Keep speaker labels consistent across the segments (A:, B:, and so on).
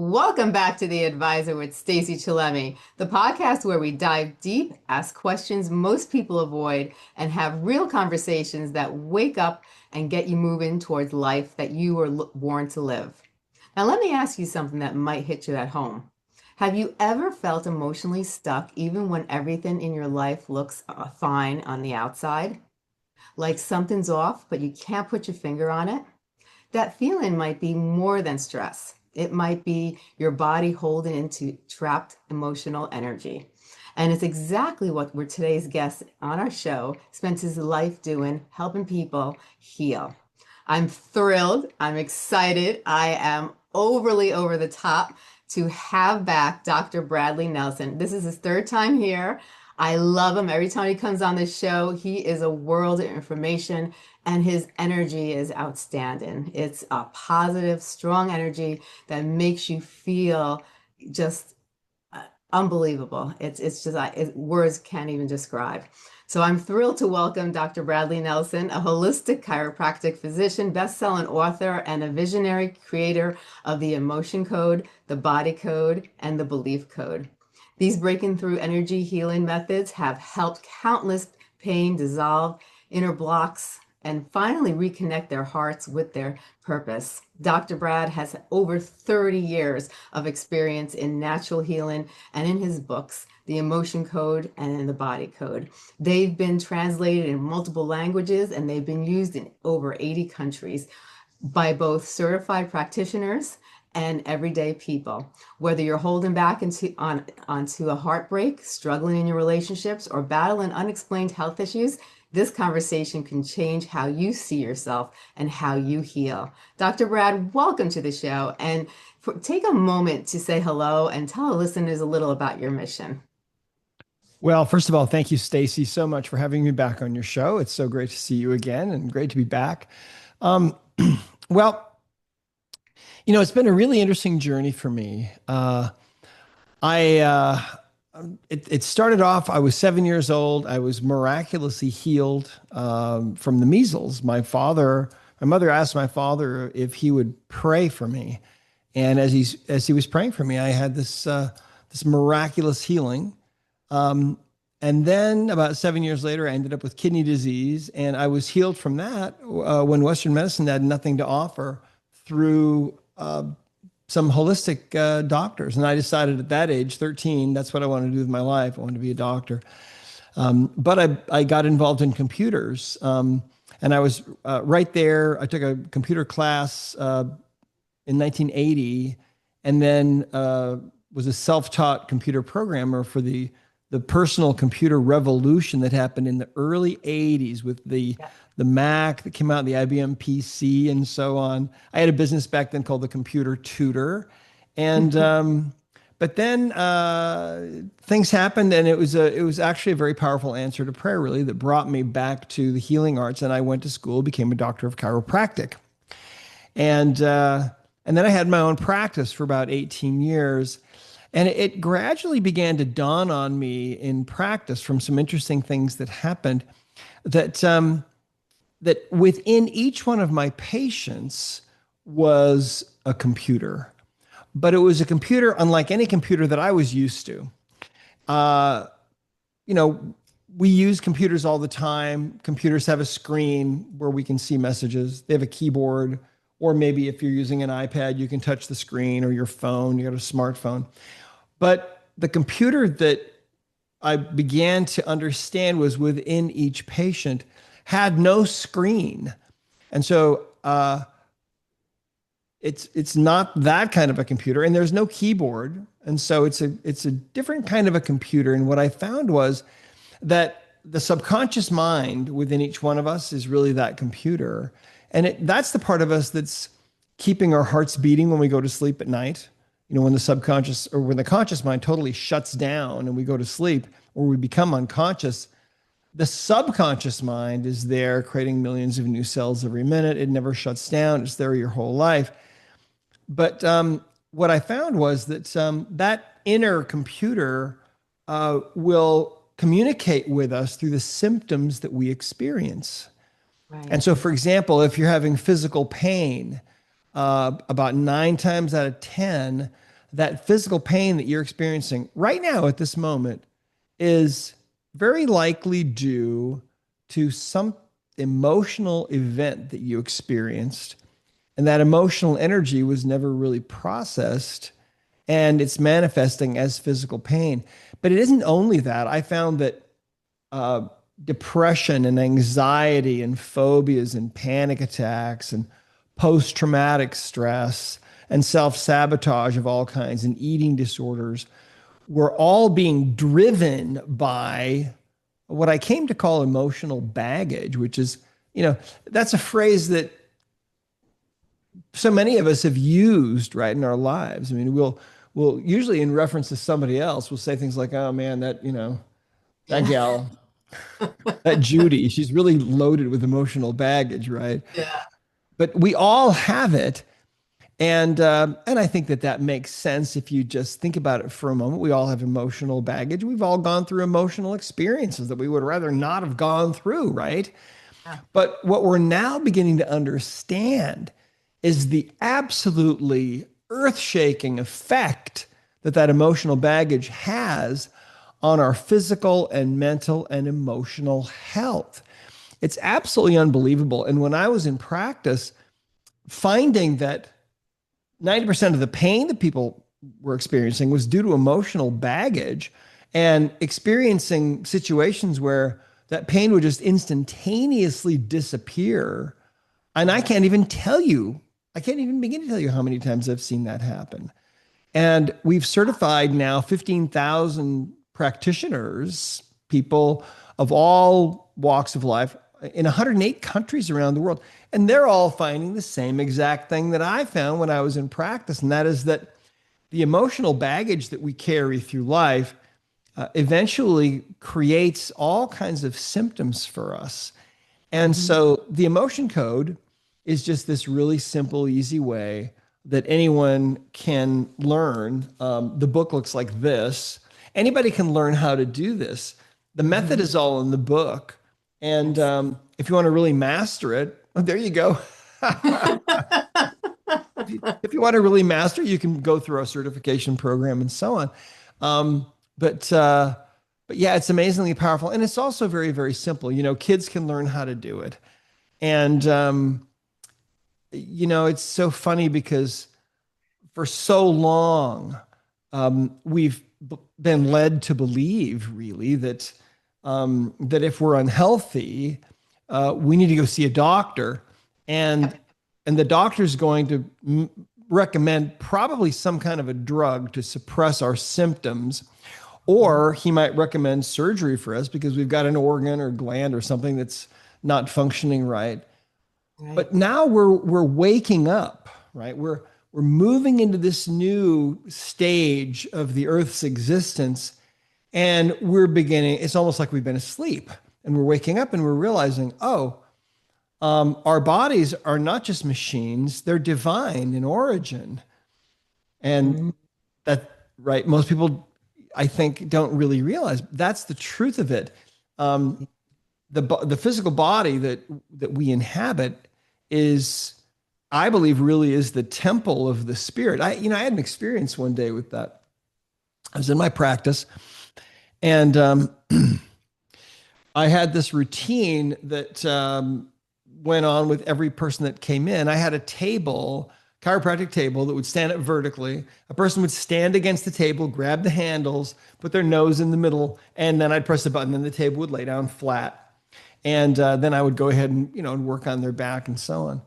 A: Welcome back to The Advisor with Stacey Chillemi, the podcast where we dive deep, ask questions most people avoid, and have real conversations that wake up and get you moving towards life that you were born to live. Now, let me ask you something that might hit you at home. Have you ever felt emotionally stuck even when everything in your life looks fine on the outside? Like something's off, but you can't put your finger on it? That feeling might be more than stress. It might be your body holding into trapped emotional energy. And it's exactly what we're today's guest on our show spent his life doing, helping people heal. I'm thrilled. I'm excited. I am overly over the top to have back Dr. Bradley Nelson. This is his third time here. I love him. Every time he comes on the show, he is a world of information and his energy is outstanding. It's a positive, strong energy that makes you feel just unbelievable. It's just words can't even describe. So I'm thrilled to welcome Dr. Bradley Nelson, a holistic chiropractic physician, best-selling author, and a visionary creator of the emotion code, the body code, and the belief code. These breaking through energy healing methods have helped countless pain dissolve, inner blocks, and finally reconnect their hearts with their purpose. Dr. Brad has over 30 years of experience in natural healing and in his books, The Emotion Code and in the Body Code. They've been translated in multiple languages and they've been used in over 80 countries by both certified practitioners and everyday people. Whether you're holding back onto a heartbreak, struggling in your relationships, or battling unexplained health issues, this conversation can change how you see yourself and how you heal. Dr. Brad, welcome to the show. And take a moment to say hello and tell our listeners a little about your mission.
B: Well, first of all, thank you, Stacey, so much for having me back on your show. It's so great to see you again and great to be back. Um, well, it's been a really interesting journey for me. I it started off. I was 7 years old. I was miraculously healed from the measles. My mother asked my father if he would pray for me, and as he was praying for me, I had this miraculous healing. And then about 7 years later, I ended up with kidney disease, and I was healed from that when Western medicine had nothing to offer through some holistic doctors. And I decided at that age, 13, that's what I wanted to do with my life. I wanted to be a doctor. But I got involved in computers. And I was right there. I took a computer class in 1980 and then was a self-taught computer programmer for the personal computer revolution that happened in the early 80s with the Mac that came out, the IBM PC and so on. I had a business back then called the Computer Tutor. And but then things happened, and it was actually a very powerful answer to prayer, really, that brought me back to the healing arts. And I went to school, became a doctor of chiropractic. And then I had my own practice for about 18 years. And it gradually began to dawn on me in practice from some interesting things that happened that that within each one of my patients was a computer, but it was a computer unlike any computer that I was used to. We use computers all the time. Computers have a screen where we can see messages. They have a keyboard, or maybe if you're using an iPad, you can touch the screen, or your phone, you got a smartphone. But the computer that I began to understand was within each patient had no screen. And so it's not that kind of a computer, and there's no keyboard. And so it's a different kind of a computer. And what I found was that the subconscious mind within each one of us is really that computer. And that's the part of us that's keeping our hearts beating when we go to sleep at night. When the subconscious or when the conscious mind totally shuts down and we go to sleep or we become unconscious, the subconscious mind is there creating millions of new cells every minute. It never shuts down. It's there your whole life. But what I found was that that inner computer will communicate with us through the symptoms that we experience. Right. And so, for example, if you're having physical pain, about 9 times out of 10, that physical pain that you're experiencing right now at this moment is very likely due to some emotional event that you experienced. And that emotional energy was never really processed and it's manifesting as physical pain. But it isn't only that. I found that uh, depression and anxiety and phobias and panic attacks and post traumatic stress and self sabotage of all kinds and eating disorders were all being driven by what I came to call emotional baggage, which is, that's a phrase that so many of us have used right in our lives. I mean, we'll usually in reference to somebody else, we'll say things like, "Oh man, that
A: Yeah.
B: gal, that Judy, she's really loaded with emotional baggage, right?"
A: Yeah.
B: But we all have it, and I think that that makes sense if you just think about it for a moment. We all have emotional baggage. We've all gone through emotional experiences that we would rather not have gone through, right?
A: Yeah.
B: But what we're now beginning to understand is the absolutely earth-shaking effect that that emotional baggage has on our physical and mental and emotional health. It's absolutely unbelievable. And when I was in practice, finding that 90% of the pain that people were experiencing was due to emotional baggage and experiencing situations where that pain would just instantaneously disappear. And I can't even begin to tell you how many times I've seen that happen. And we've certified now 15,000 practitioners, people of all walks of life in 108 countries around the world. And they're all finding the same exact thing that I found when I was in practice. And that is that the emotional baggage that we carry through life eventually creates all kinds of symptoms for us. And
A: Mhm.
B: so the emotion code is just this really simple, easy way that anyone can learn. The book looks like this. Anybody can learn how to do this. The method
A: Mhm.
B: is all in the book. And
A: Yes.
B: if you want to really master it, oh, there you go. If you want to really master, you can go through our certification program and so on. Um, but uh, but yeah, it's amazingly powerful, and it's also very, very simple. Kids can learn how to do it, and it's so funny because for so long we've been led to believe, really, that if we're unhealthy, we need to go see a doctor, and the doctor's going to recommend probably some kind of a drug to suppress our symptoms,
A: Mhm.
B: or he might recommend surgery for us because we've got an organ or gland or something that's not functioning right.
A: Right.
B: But now we're waking up, right? We're moving into this new stage of the Earth's existence, and we're beginning. It's almost like we've been asleep, and we're waking up, and we're realizing, oh, our bodies are not just machines; they're divine in origin, and
A: Mhm.
B: that right. Most people, I think, don't really realize that's the truth of it. Um, the physical body that we inhabit is, I believe, really is the temple of the spirit. I had an experience one day with that. I was in my practice, and I had this routine that went on with every person that came in. I had a table, chiropractic table, that would stand up vertically. A person would stand against the table, grab the handles, put their nose in the middle, and then I'd press the button, and the table would lay down flat. And then I would go ahead and work on their back and so on.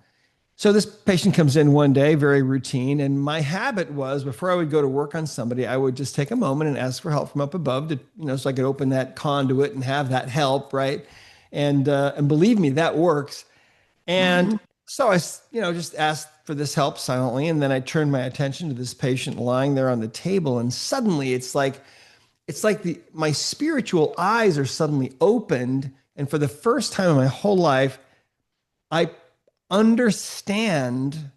B: So this patient comes in one day, very routine, and my habit was before I would go to work on somebody, I would just take a moment and ask for help from up above to, so I could open that conduit and have that help, right? And believe me, that works. And
A: Mhm.
B: so I, just asked for this help silently, and then I turned my attention to this patient lying there on the table, and suddenly it's like my spiritual eyes are suddenly opened, and for the first time in my whole life, I understand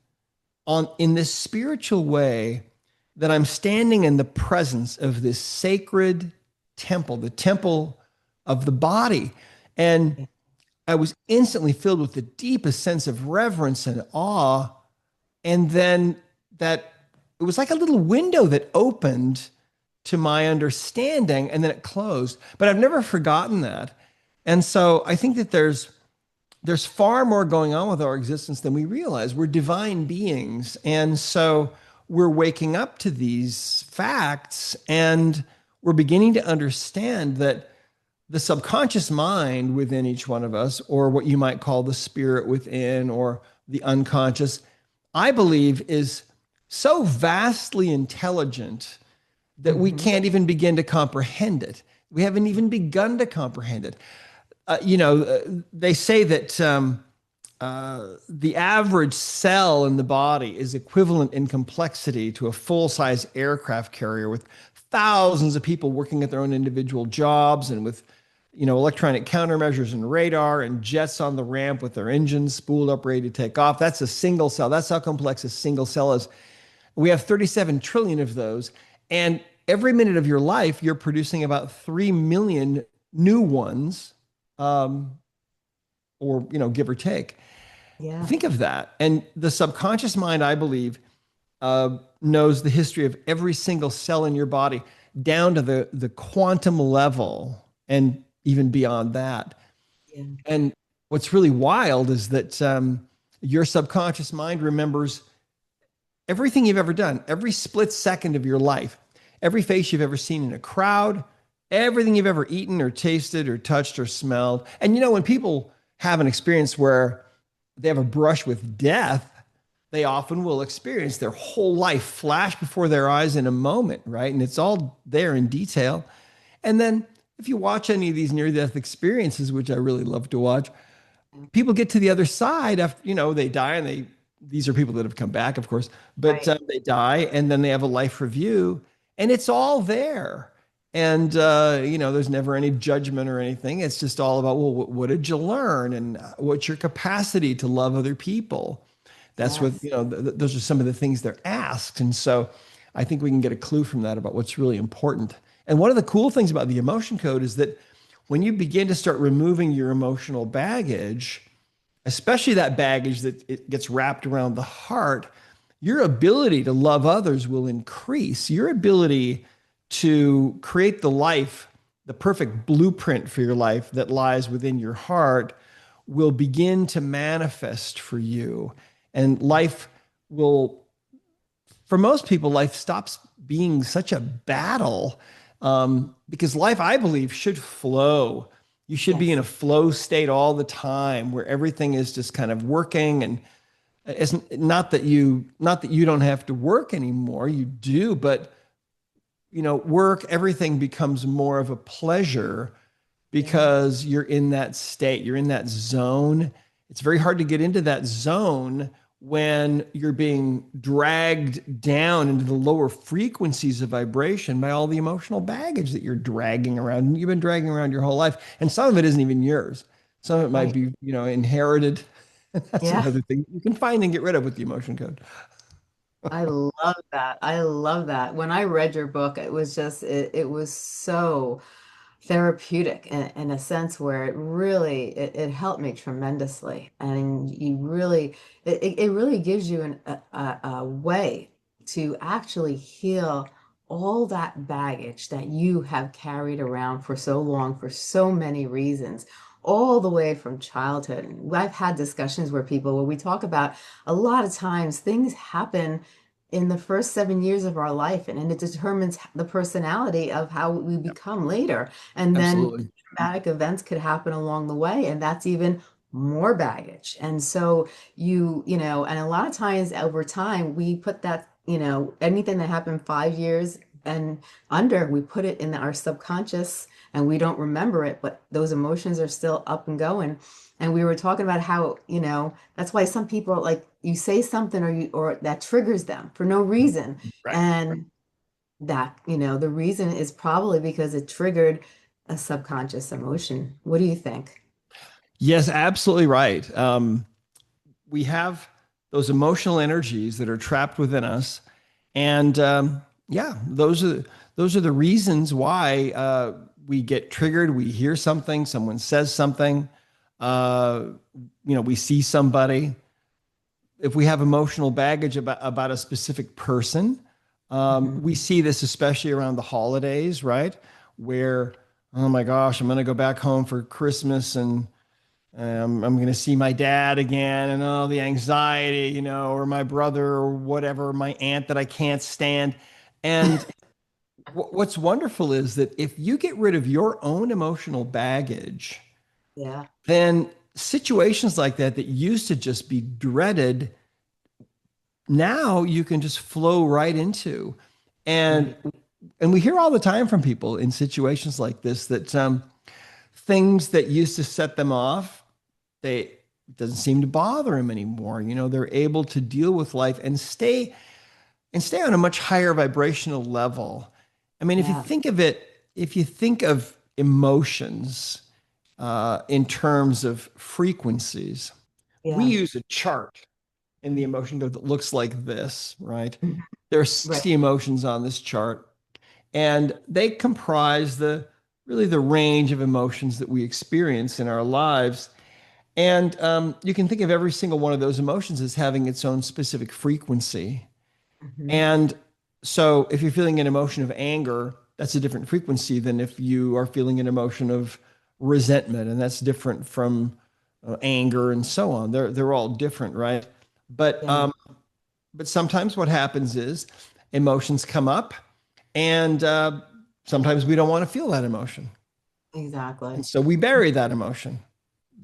B: on in this spiritual way that I'm standing in the presence of this sacred temple, the temple of the body. And I was instantly filled with the deepest sense of reverence and awe. And then that it was like a little window that opened to my understanding and then it closed. But I've never forgotten that. And so I think that there's far more going on with our existence than we realize. We're divine beings. And so we're waking up to these facts and we're beginning to understand that the subconscious mind within each one of us, or what you might call the spirit within, or the unconscious, I believe is so vastly intelligent that we
A: Hmm.
B: can't even begin to comprehend it. We haven't even begun to comprehend it. They say that the average cell in the body is equivalent in complexity to a full-size aircraft carrier with thousands of people working at their own individual jobs and with electronic countermeasures and radar and jets on the ramp with their engines spooled up ready to take off. That's a single cell. That's how complex a single cell is. We have 37 trillion of those. And every minute of your life, you're producing about 3 million new ones, um, or, give or take.
A: Yeah.
B: Think of that. And the subconscious mind, I believe, knows the history of every single cell in your body down to the quantum level and even beyond that.
A: Yeah.
B: And what's really wild is that your subconscious mind remembers everything you've ever done, every split second of your life, every face you've ever seen in a crowd, everything you've ever eaten or tasted or touched or smelled. And when people have an experience where they have a brush with death, they often will experience their whole life flash before their eyes in a moment, right? And it's all there in detail. And then if you watch any of these near death experiences, which I really love to watch, people get to the other side after, they die and these are people that have come back, of course, but
A: Right.
B: they die and then they have a life review and it's all there. And, there's never any judgment or anything. It's just all about, well, what did you learn and what's your capacity to love other people? That's what,
A: Yes.
B: those are some of the things they're asked. And so I think we can get a clue from that about what's really important. And one of the cool things about the emotion code is that when you begin to start removing your emotional baggage, especially that baggage that it gets wrapped around the heart, your ability to love others will increase. Your ability to create the perfect blueprint for your life that lies within your heart will begin to manifest for you. And life will, for most people, life stops being such a battle, because life, I believe, should flow. You should be in
A: Yes.
B: a flow state all the time where everything is just kind of working. And it's not that you don't have to work anymore. You do, but work, everything becomes more of a pleasure
A: Yeah.
B: because you're in that state, you're in that zone. It's very hard to get into that zone when you're being dragged down into the lower frequencies of vibration by all the emotional baggage that you're dragging around. You've been dragging around your whole life, and some of it isn't even yours. Some of it might
A: Right.
B: be, inherited. That's
A: Yeah.
B: another thing you can find and get rid of with the emotion code.
A: I love that. I love that. When I read your book, it was so therapeutic in a sense where it helped me tremendously. And it really gives you a way to actually heal all that baggage that you have carried around for so long for so many reasons, all the way from childhood. And I've had discussions where we talk about a lot of times things happen in the first 7 years of our life, and it determines the personality of how we
B: Yep,
A: become later. And then
B: absolutely.
A: traumatic events could happen along the way, and that's even more baggage. And so and a lot of times over time, we put that, anything that happened 5 years and under, we put it in our subconscious and we don't remember it, but those emotions are still up and going. And we were talking about how, that's why some people like you say something or that triggers them for no reason.
B: Right.
A: And that, the reason is probably because it triggered a subconscious emotion. What do you think?
B: Yes, absolutely right. We have those emotional energies that are trapped within us, and yeah, those are the reasons why we get triggered. We hear something, someone says something, uh, we see somebody. If we have emotional baggage about a specific person,
A: Mhm.
B: We see this especially around the holidays, right? Where, oh my gosh, I'm going to go back home for Christmas and I'm going to see my dad again and all the anxiety, or my brother or whatever, my aunt that I can't stand. And what's wonderful is that if you get rid of your own emotional baggage,
A: Yeah.
B: then situations like that that used to just be dreaded, now you can just flow right into. And
A: Right.
B: and we hear all the time from people in situations like this that things that used to set them off, they it doesn't seem to bother them anymore. They're able to deal with life and stay on a much higher vibrational level. I mean, if you
A: Yeah.
B: think of it, if you think of emotions in terms of frequencies, we
A: Yeah.
B: use a chart in the emotion code that looks like this, right? There are
A: Right.
B: 60 emotions on this chart, and they comprise the really the range of emotions that we experience in our lives. And you can think of every single one of those emotions as having its own specific frequency.
A: Mhm.
B: And so if you're feeling an emotion of anger, that's a different frequency than if you are feeling an emotion of resentment, and that's different from anger and so on. They're all different, right? But
A: Yeah.
B: um, but sometimes what happens is emotions come up, and sometimes we don't want to feel that emotion,
A: Exactly.
B: and so we bury that emotion.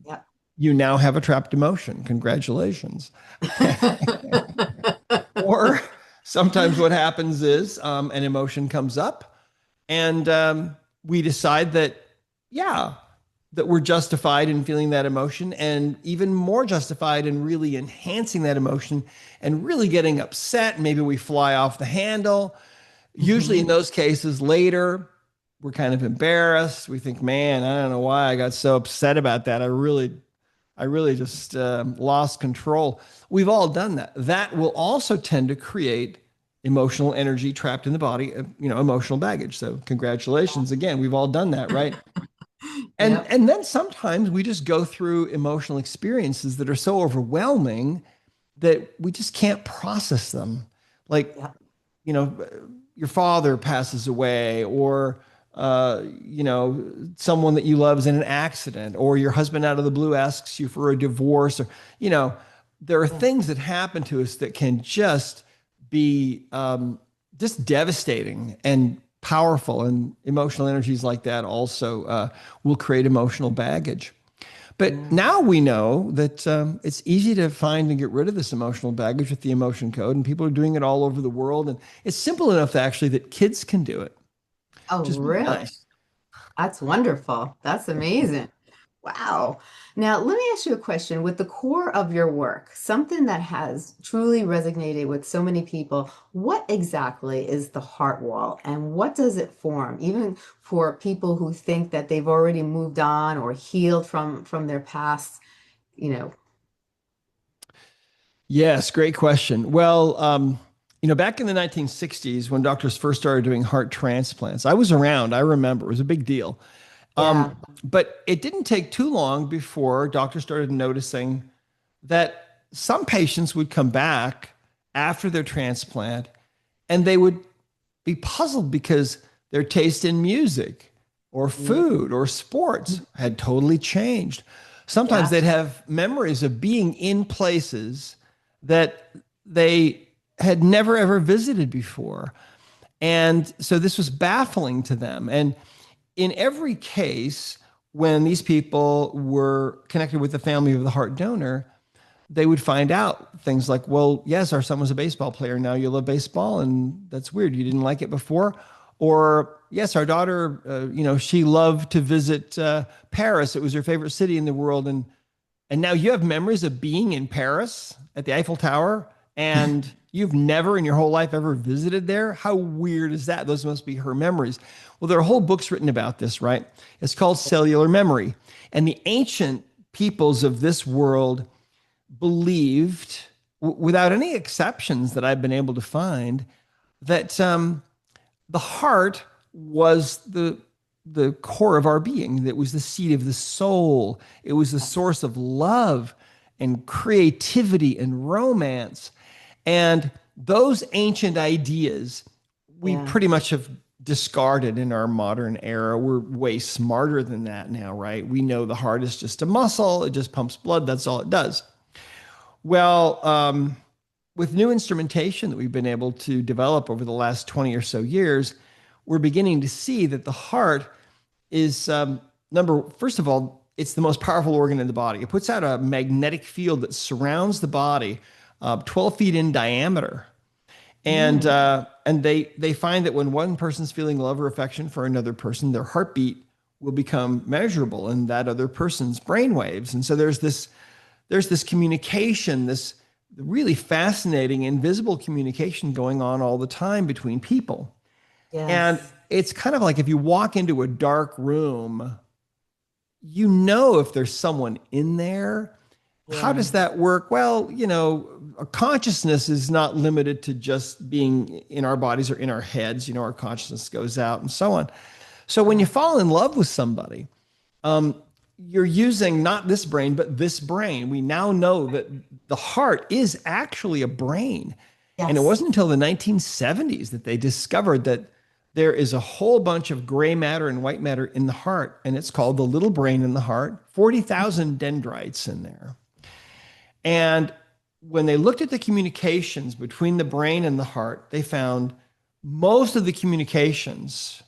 A: Yeah.
B: You now have a trapped emotion. Congratulations. Or sometimes what happens is an emotion comes up, and we decide that, yeah, that we're justified in feeling that emotion, and even more justified in really enhancing that emotion and really getting upset. Maybe we fly off the handle. Usually, in
A: Mhm.
B: those cases, later, we're kind of embarrassed. We think, man, I don't know why I got so upset about that. I really just lost control. We've all done that. That will also tend to create emotional energy trapped in the body, emotional baggage. So congratulations again. We've all done that, right? And
A: Yep.
B: and then sometimes we just go through emotional experiences that are so overwhelming that we just can't process them. Like,
A: Yep.
B: you know, your father passes away, or someone that you love is in an accident, or your husband out of the blue asks you for a divorce, or you know, there are
A: Yeah.
B: things that happen to us that can just be just devastating and powerful, and emotional energies like that also will create emotional baggage. But
A: Yeah.
B: now we know that it's easy to find and get rid of this emotional baggage with the emotion code, and people are doing it all over the world. And it's simple enough, actually, that kids can do it,
A: Oh,
B: which is really
A: really?
B: nice.
A: That's wonderful. That's amazing. Wow. Now, let me ask you a question. With the core of your work, something that has truly resonated with so many people, what exactly is the heart wall and what does it form? Even for people who think that they've already moved on or healed from their past, you know.
B: Yes, great question. Well, back in the 1960s, when doctors first started doing heart transplants, I was around. I remember it was a big deal.
A: Yeah.
B: But it didn't take too long before doctors started noticing that some patients would come back after their transplant, and they would be puzzled because their taste in music or
A: Mm.
B: food or sports had totally changed. Sometimes
A: Yeah.
B: they'd have memories of being in places that they had never ever visited before. And so this was baffling to them. And in every case, when these people were connected with the family of the heart donor, they would find out things like, well, yes, our son was a baseball player. Now you love baseball, and that's weird. You didn't like it before. Or, yes, our daughter, she loved to visit Paris. It was her favorite city in the world. And now you have memories of being in Paris at the Eiffel Tower, and you've never in your whole life ever visited there. How weird is that? Those must be her memories. Well, there are whole books written about this, right? It's called cellular memory. And the ancient peoples of this world believed, without any exceptions that I've been able to find, that the heart was the core of our being. That was the seat of the soul. It was the source of love and creativity and romance. And those ancient ideas we
A: Yeah.
B: pretty much have discarded in our modern era. We're way smarter than that now, right? We know the heart is just a muscle, it just pumps blood, that's all it does. Well, with new instrumentation that we've been able to develop over the last 20 or so years, we're beginning to see that the heart is first of all, it's the most powerful organ in the body. It puts out a magnetic field that surrounds the body, 12 feet in diameter. And
A: Mm.
B: they find that when one person's feeling love or affection for another person, their heartbeat will become measurable in that other person's brain waves. And so there's this communication, this really fascinating invisible communication going on all the time between people. And
A: Yes.
B: it's kind of like if you walk into a dark room, you know if there's someone in there. How
A: Yeah.
B: does that work? Well, a consciousness is not limited to just being in our bodies or in our heads. Our consciousness goes out and so on. So when you
A: Yeah.
B: fall in love with somebody, um, you're using not this brain, but this brain. We now know that the heart is actually a brain. And it
A: Yes.
B: wasn't until the 1970s that they discovered that there is a whole bunch of gray matter and white matter in the heart, and it's called the little brain in the heart, 40,000 dendrites in there. And when they looked at the communications between the brain and the heart, they found most of the communications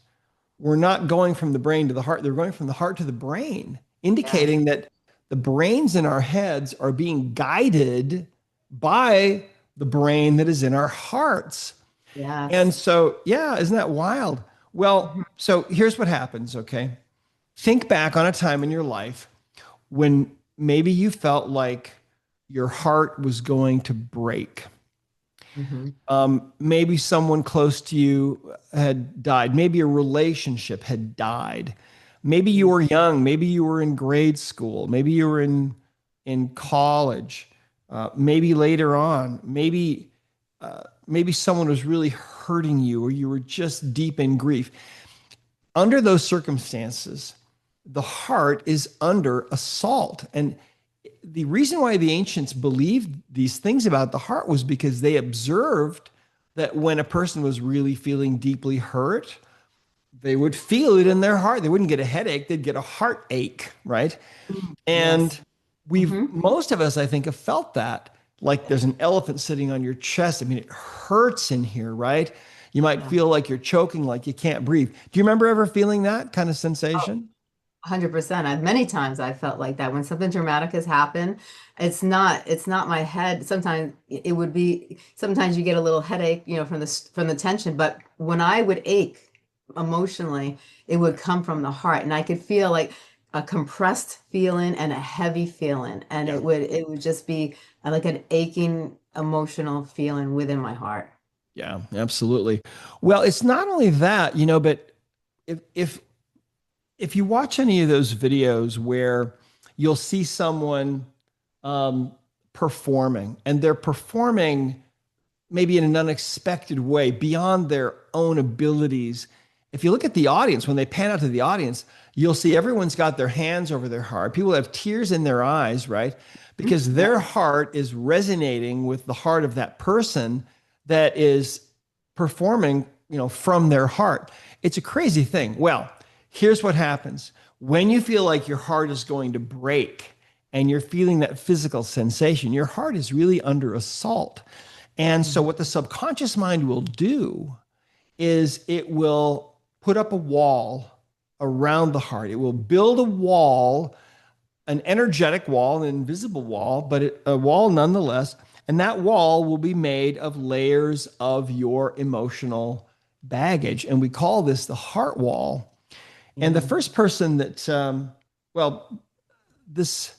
B: were not going from the brain to the heart, they're going from the heart to the brain,
A: Yes.
B: indicating that the brains in our heads are being guided by the brain that is in our hearts. And
A: Yes.
B: so, yeah, isn't that wild?
A: Mhm.
B: Well, so here's what happens, okay? Think back on a time in your life when maybe you felt like your heart was going to break.
A: Mhm.
B: Maybe someone close to you had died. Maybe a relationship had died. Maybe you
A: Mhm.
B: were young. Maybe you were in grade school. Maybe you were in college. Maybe later on. Maybe someone was really hurting you, or you were just deep in grief. Under those circumstances, the heart is under assault. And the reason why the ancients believed these things about the heart was because they observed that when a person was really feeling deeply hurt, they would feel it in their heart. They wouldn't get a headache, they'd get a heartache, right?
A: Mm.
B: And
A: Yes. Mhm.
B: most of us, I think, have felt that. Like there's an elephant sitting on your chest. I mean, it hurts in here, right? You might
A: Yeah.
B: feel like you're choking, like you can't breathe. Do you remember ever feeling that kind of
A: Oh,
B: sensation?
A: 100%. I've many times I felt like that when something dramatic has happened. It's not my head. Sometimes it would be sometimes you get a little headache, from the tension, but when I would ache emotionally, it would come from the heart and I could feel like a compressed feeling and a heavy feeling and
B: Yeah.
A: it would just be like an aching emotional feeling within my heart.
B: Yeah, absolutely. Well, it's not only that, but if if you watch any of those videos where you'll see someone um, performing and they're performing maybe in an unexpected way beyond their own abilities. If you look at the audience, when they pan out to the audience, you'll see everyone's got their hands over their heart. People have tears in their eyes, right?
A: Mhm.
B: Because
A: Yeah.
B: their heart is resonating with the heart of that person that is performing, from their heart. It's a crazy thing. Well, here's what happens. When you feel like your heart is going to break and you're feeling that physical sensation, your heart is really under assault. And so,
A: Mhm.
B: what the subconscious mind will do is it will put up a wall around the heart. It will build a wall, an energetic wall, an invisible wall, but a wall nonetheless. And that wall will be made of layers of your emotional baggage. And we call this the heart wall. And the
A: Yeah.
B: first person that, well, this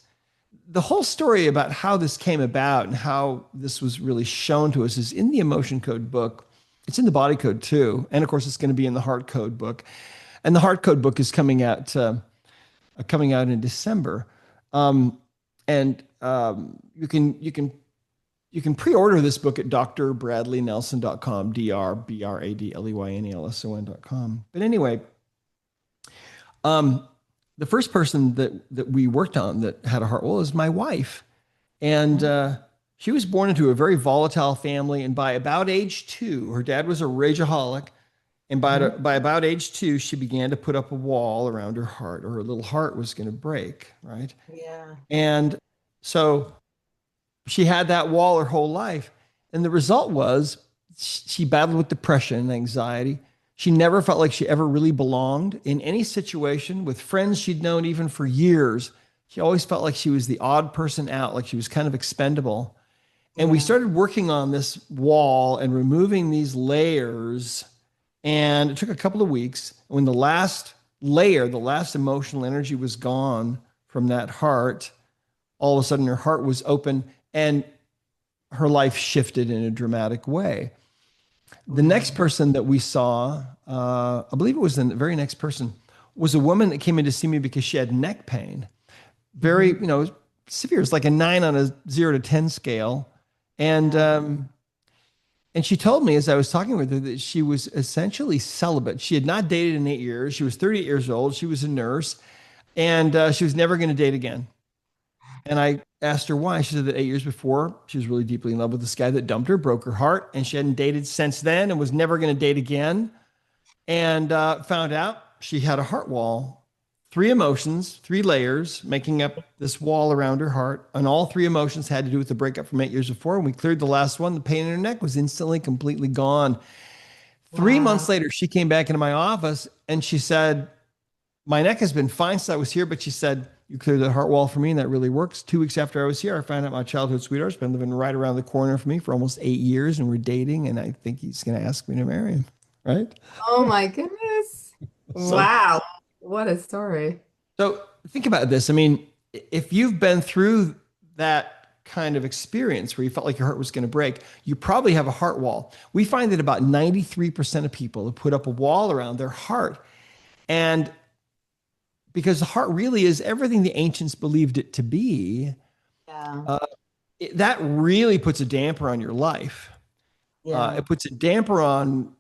B: the whole story about how this came about and how this was really shown to us is in the emotion code book. It's in the body code too, and of course, it's going to be in the heart code book. And the heart code book is coming out in December. And you can pre-order this book at drbradleynelson.com, drbradleynelson.com. But anyway, um, the first person that we worked on that had a heart wall is my wife. And she was born into a very volatile family. And by about age 2, her dad was a rageaholic. And
A: Mhm.
B: by about age 2, she began to put up a wall around her heart, or her little heart was going to break, right?
A: Yeah.
B: And so she had that wall her whole life. And the result was she battled with depression and anxiety. She never felt like she ever really belonged in any situation with friends she'd known even for years. She always felt like she was the odd person out, like she was kind of expendable. And we
A: Yeah.
B: started working on this wall and removing these layers. And it took a couple of weeks. When the last layer, the last emotional energy was gone from that heart, all of a sudden her heart was open and her life shifted in a dramatic way. The next
A: Wow.
B: person that we saw, I believe it was the very next person, was a woman that came in to see me because she had neck pain. Very,
A: Hmm.
B: severe. It's like a 9 on a 0 to 10 scale. And
A: Yeah.
B: um, and she told me as I was talking with her that she was essentially celibate. She had not dated in 8 years. She was 38 years old. She was a nurse, and she was never going to date again. And I asked her why. She said that 8 years before, she was really deeply in love with this guy that dumped her, broke her heart, and she hadn't dated since then and was never going to date again. And found out she had a heart wall, three emotions, three layers, making up this wall around her heart. And all three emotions had to do with the breakup from 8 years before. And we cleared the last one. The pain in her neck was instantly, completely gone. 3 months
A: Wow.
B: later, she came back into my office and she said, my neck has been fine since I was here, but she said, you cleared the heart wall for me, and that really works. 2 weeks after I was here, I found out my childhood sweetheart's been living right around the corner for me for almost 8 years, and we're dating, and I think he's going to ask me to marry him. Right?
A: Oh my goodness.
B: So,
A: Wow. What a story.
B: so think about this. I mean, if you've been through that kind of experience where you felt like your heart was going to break, you probably have a heart wall. We find that about 93% of people have put up a wall around their heart. And because the heart really is everything the ancients believed it to be,
A: Yeah.
B: uh, that really puts a damper on your life.
A: Yeah.
B: It puts a damper on,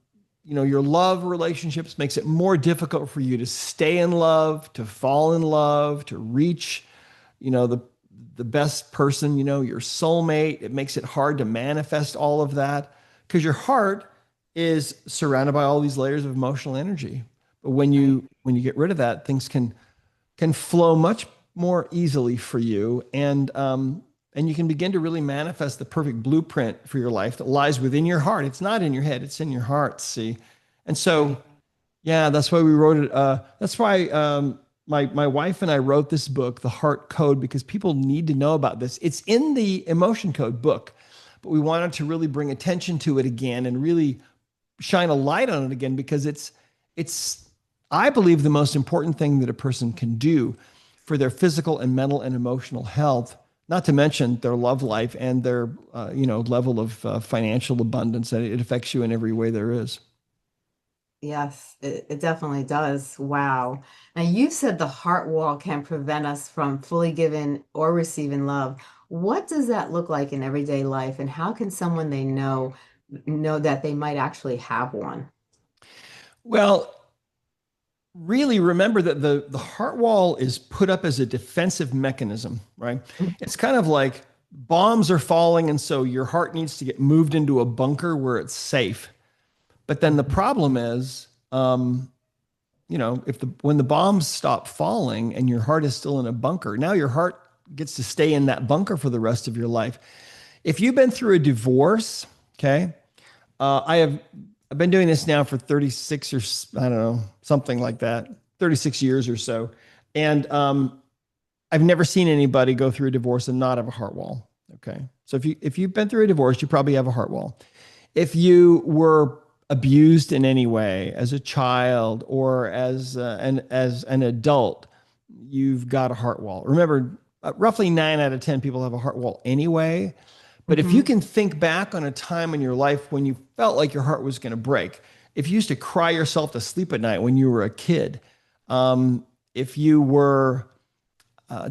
B: your love relationships, makes it more difficult for you to stay in love, to fall in love, to reach, the best person, your soulmate. It makes it hard to manifest all of that because your heart is surrounded by all these layers of emotional energy. But when
A: Right.
B: you get rid of that, things can flow much more easily for you, and you can begin to really manifest the perfect blueprint for your life that lies within your heart. It's not in your head, it's in your heart. See, and so
A: Right.
B: yeah, that's why we wrote it. That's why my wife and I wrote this book, The Heart Code, because people need to know about this. It's in the Emotion Code book, but we wanted to really bring attention to it again and really shine a light on it again because it's I believe the most important thing that a person can do for their physical and mental and emotional health, not to mention their love life and their level of financial abundance. That it affects you in every way there is.
A: Yes, it definitely does. Wow. Now, you said the heart wall can prevent us from fully giving or receiving love. What does that look like in everyday life, and how can someone they know that they might actually have one?
B: Well, really remember that the heart wall is put up as a defensive mechanism, right? It's kind of like bombs are falling, and so your heart needs to get moved into a bunker where it's safe. But then the
A: Mhm.
B: problem is, if the when the bombs stop falling and your heart is still in a bunker, now your heart gets to stay in that bunker for the rest of your life. If you've been through a divorce, okay, I've been doing this now for 36 or I don't know, something like that, 36 years or so. And I've never seen anybody go through a divorce and not have a heart wall. Okay. So if you've been through a divorce, you probably have a heart wall. If you were abused in any way as a child or as an adult, you've got a heart wall. Remember, roughly 9 out of 10 people have a heart wall anyway. But if you
A: Mhm.
B: can think back on a time in your life when you felt like your heart was going to break, if you used to cry yourself to sleep at night when you were a kid, um, if you were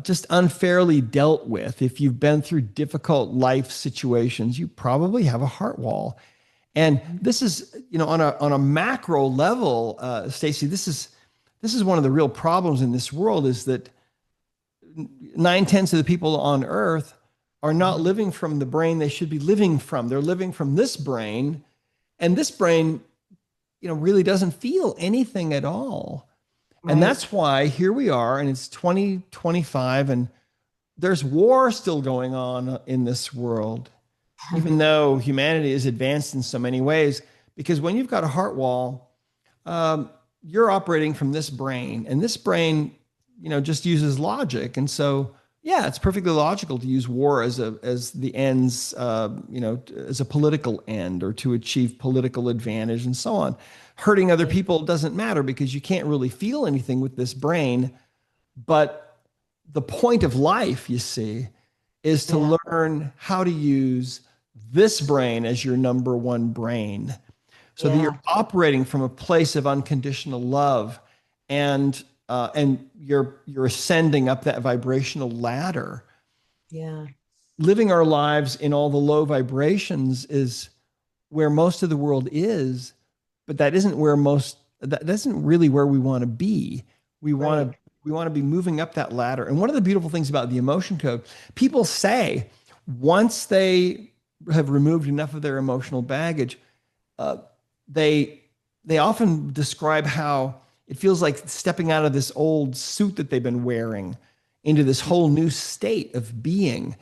B: just unfairly dealt with, if you've been through difficult life situations, you probably have a heart wall. And this is, on a macro level, Stacey, this is one of the real problems in this world is that 9/10 of the people on Earth are not
A: Mhm.
B: living from the brain they should be living from. They're living from this brain, and this brain really doesn't feel anything at all. And
A: Right.
B: that's why here we are, and it's 2025, and there's war still going on in this world, even though humanity is advanced in so many ways. Because when you've got a heart wall, um, you're operating from this brain, and this brain, just uses logic. And so, yeah, it's perfectly logical to use war as the ends, as a political end or to achieve political advantage and so on. Hurting other people doesn't matter because you can't really feel anything with this brain. But the point of life, you see, is to
A: Yeah.
B: learn how to use this brain as your number one brain so that you're
A: Yeah.
B: operating from a place of unconditional love and you're ascending up that vibrational ladder.
A: Yeah.
B: Living our lives in all the low vibrations is where most of the world is, but that isn't really where we want to be. We want
A: Right.
B: to we want to be moving up that ladder. And one of the beautiful things about the emotion code, people say once they have removed enough of their emotional baggage, uh, they they often describe how it feels like stepping out of this old suit that they've been wearing into this whole new state of being.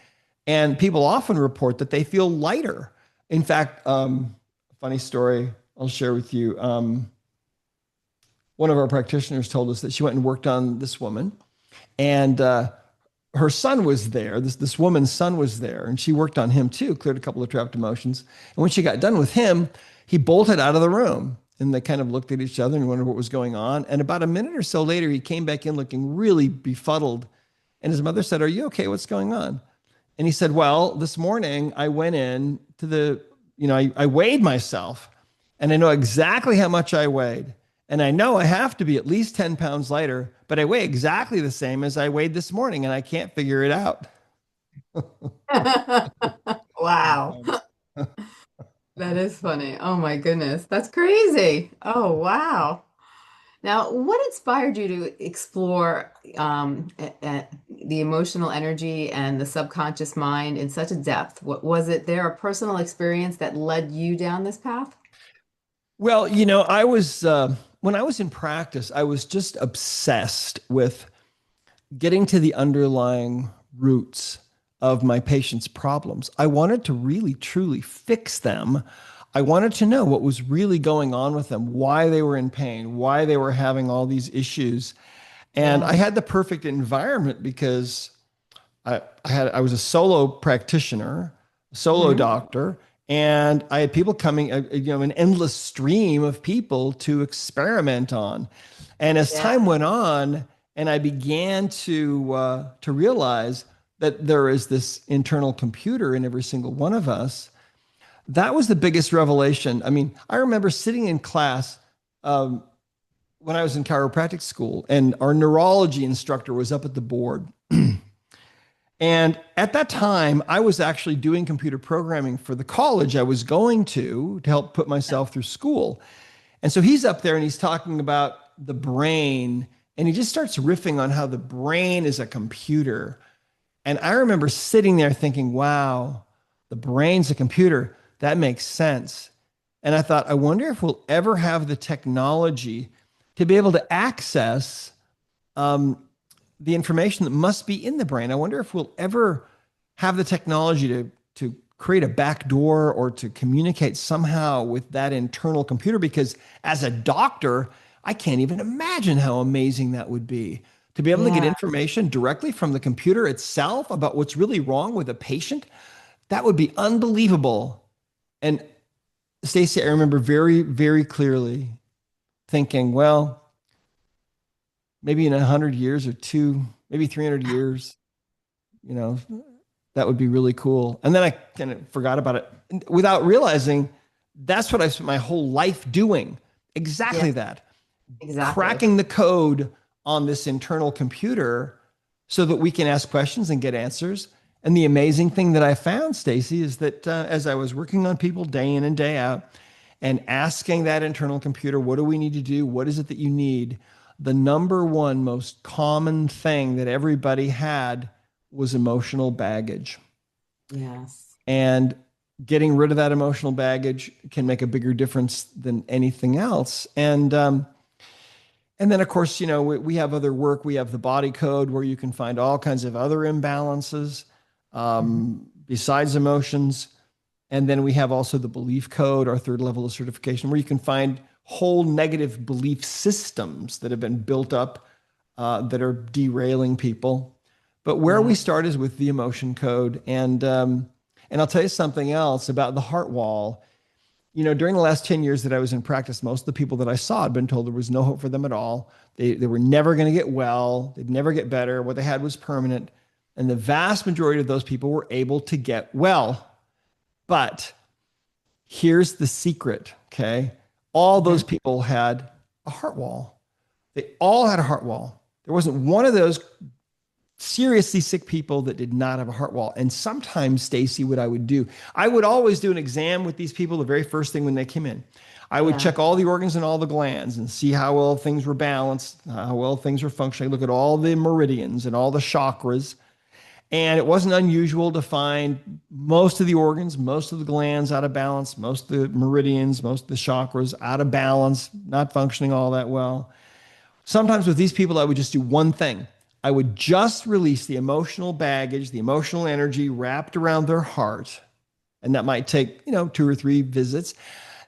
B: And people often report that they feel lighter. In fact, funny story I'll share with you. One of our practitioners told us that she went and worked on this woman, and her son was there. This woman's son was there, and she worked on him too, cleared a couple of trapped emotions. And when she got done with him, he bolted out of the room. And they kind of looked at each other and wondered what was going on. And about a minute or so later, he came back in looking really befuddled. And his mother said, "Are you okay? What's going on?" And he said, "Well, this morning I went in to I weighed myself, and I know exactly how much I weighed. And I know I have to be at least 10 pounds lighter, but I weigh exactly the same as I weighed this morning, and I can't figure it out."
A: Wow. That is funny. Oh my goodness. That's crazy. Oh, wow. Now, what inspired you to explore the emotional energy and the subconscious mind in such a depth? What was it there a personal experience that led you down this path?
B: Well, I was when I was in practice, I was just obsessed with getting to the underlying roots of my patients' problems. I wanted to really truly fix them. I wanted to know what was really going on with them, why they were in pain, why they were having all these issues. And I
A: Yeah.
B: had the perfect environment because I was a solo practitioner, solo
A: Hmm.
B: doctor, and I had people coming, an endless stream of people to experiment on. And as
A: Yeah.
B: time went on, and I began to realize that there is this internal computer in every single one of us, that was the biggest revelation. I mean, I remember sitting in class um, when I was in chiropractic school, and our neurology instructor was up at the board. And at that time, I was actually doing computer programming for the college I was going to help put myself through school. And so he's up there and he's talking about the brain, and he just starts riffing on how the brain is a computer. And I remember sitting there thinking, wow, the brain's a computer. That makes sense. And I thought, I wonder if we'll ever have the technology to be able to access um, the information that must be in the brain. I wonder if we'll ever have the technology to create a back door or to communicate somehow with that internal computer. Because as a doctor, I can't even imagine how amazing that would be to be able to get
A: Yeah.
B: information directly from the computer itself about what's really wrong with a patient. That would be unbelievable. And Stacey, I remember very, very clearly thinking, well, maybe in 100 years or two, maybe 300 years, you know, that would be really cool. And then I kind of forgot about it without realizing that's what I spent my whole life doing.
A: Yeah.
B: Exactly that.
A: Exactly.
B: Cracking the code on this internal computer so that we can ask questions and get answers. And the amazing thing that I found, Stacey, is that as I was working on people day in and day out and asking that internal computer, what do we need to do? What is it that you need? The number one most common thing that everybody had was emotional baggage.
A: Yes.
B: And getting rid of that emotional baggage can make a bigger difference than anything else. And then, of course, we have other work. We have the body code where you can find all kinds of other imbalances
A: Mhm.
B: besides emotions. And then we have also the belief code, our third level of certification, where you can find whole negative belief systems that have been built up that are derailing people. But where we
A: Yeah.
B: start is with the emotion code. And I'll tell you something else about the heart wall. During the last 10 years that I was in practice, most of the people that I saw had been told there was no hope for them at all. They were never going to get well. They'd never get better. What they had was permanent. And the vast majority of those people were able to get well. But here's the secret, okay? All those
A: Mhm.
B: people had a heart wall. They all had a heart wall. There wasn't one of those seriously sick people that did not have a heart wall. And sometimes, Stacey, what I would do, I would always do an exam with these people the very first thing when they came in. I would
A: Yeah.
B: check all the organs and all the glands and see how well things were balanced, how well things were functioning. Look at all the meridians and all the chakras. And it wasn't unusual to find most of the organs, most of the glands out of balance, most of the meridians, most of the chakras out of balance, not functioning all that well. Sometimes with these people, I would just do one thing. I would just release the emotional baggage, the emotional energy wrapped around their heart. And that might take, 2 or 3 visits.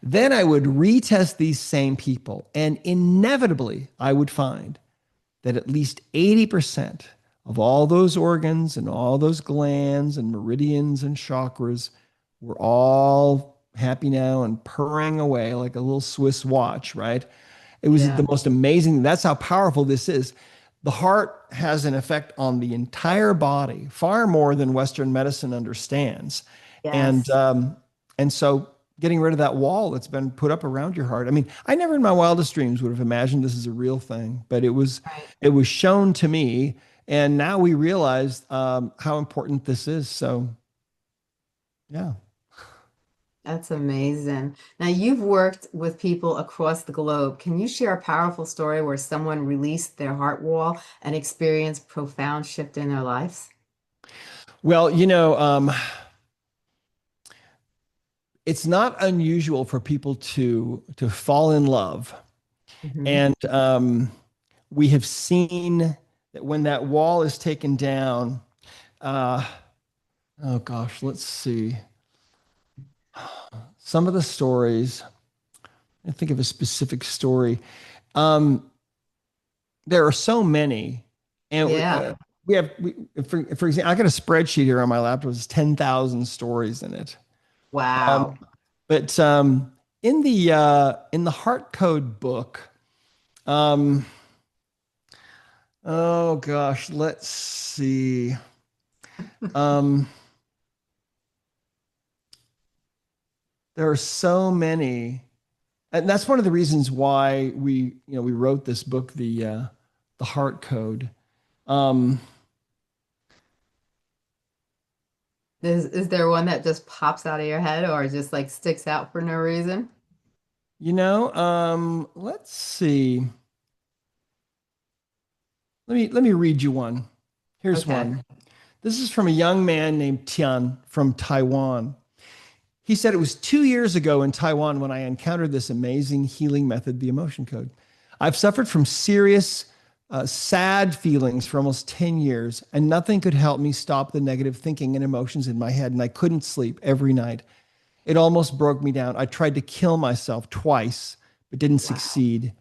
B: Then I would retest these same people. And inevitably, I would find that at least 80% of all those organs and all those glands and meridians and chakras were all happy now and purring away like a little Swiss watch, right? It was the
A: Yeah.
B: most amazing. That's how powerful this is. The heart has an effect on the entire body, far more than Western medicine understands. And
A: Yes.
B: um, and so getting rid of that wall that's been put up around your heart. I mean, I never in my wildest dreams would have imagined this is a real thing, but
A: Right.
B: it was shown to me, and now we realize how important this is. So yeah.
A: That's amazing. Now, you've worked with people across the globe. Can you share a powerful story where someone released their heart wall and experienced profound shift in their lives?
B: Well, it's not unusual for people to fall in love,
A: Hmm.
B: and we have seen that when that wall is taken down. Uh, oh gosh, let's see. Some of the stories. I think of a specific story. Um, there are so many, and
A: Yeah.
B: for example, I got a spreadsheet here on my laptop. There's 10,000 stories in it. Um,
A: Wow.
B: but in the Heart Code book, um, oh gosh, let's see. Um, there are so many, and that's one of the reasons why we wrote this book, the Heart Code. Um,
A: Is there one that just pops out of your head or just like sticks out for no reason?
B: let's see. Let me read you one. Here's
A: Okay.
B: one. This is from a young man named Tian from Taiwan. He said it was 2 years ago in Taiwan when I encountered this amazing healing method, the emotion code. I've suffered from serious, sad feelings for almost 10 years, and nothing could help me stop the negative thinking and emotions in my head, and I couldn't sleep every night. It almost broke me down. I tried to kill myself twice, but didn't
A: Wow.
B: succeed.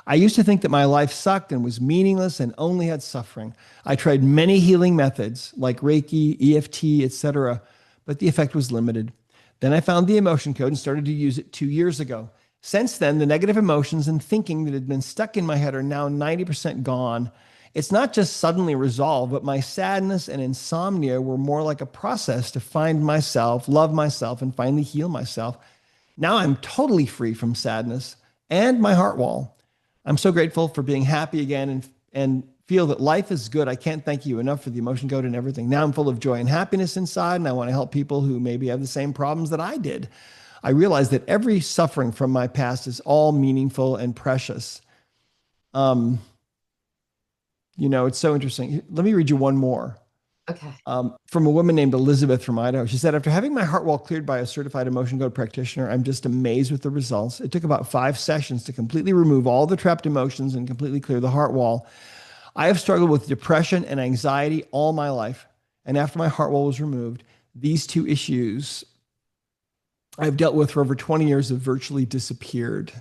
B: I used to think that my life sucked and was meaningless and only had suffering. I tried many healing methods like Reiki, EFT, etc., but the effect was limited. Then I found the emotion code and started to use it 2 years ago. Since then, the negative emotions and thinking that had been stuck in my head are now 90% gone. It's not just suddenly resolved, but my sadness and insomnia were more like a process to find myself, love myself, and finally heal myself. Now I'm totally free from sadness and my heart wall. I'm so grateful for being happy again and feel that life is good. I can't thank you enough for the emotion code and everything. Now I'm full of joy and happiness inside, and I want to help people who maybe have the same problems that I did. I realize that every suffering from my past is all meaningful and precious. Um, it's so interesting. Let me read you one more.
A: Okay.
B: From a woman named Elizabeth from Idaho. She said, after having my heart wall cleared by a certified emotion code practitioner, I'm just amazed with the results. It took about 5 sessions to completely remove all the trapped emotions and completely clear the heart wall. I have struggled with depression and anxiety all my life. And after my heart wall was removed, these two issues I've dealt with for over 20 years have virtually disappeared.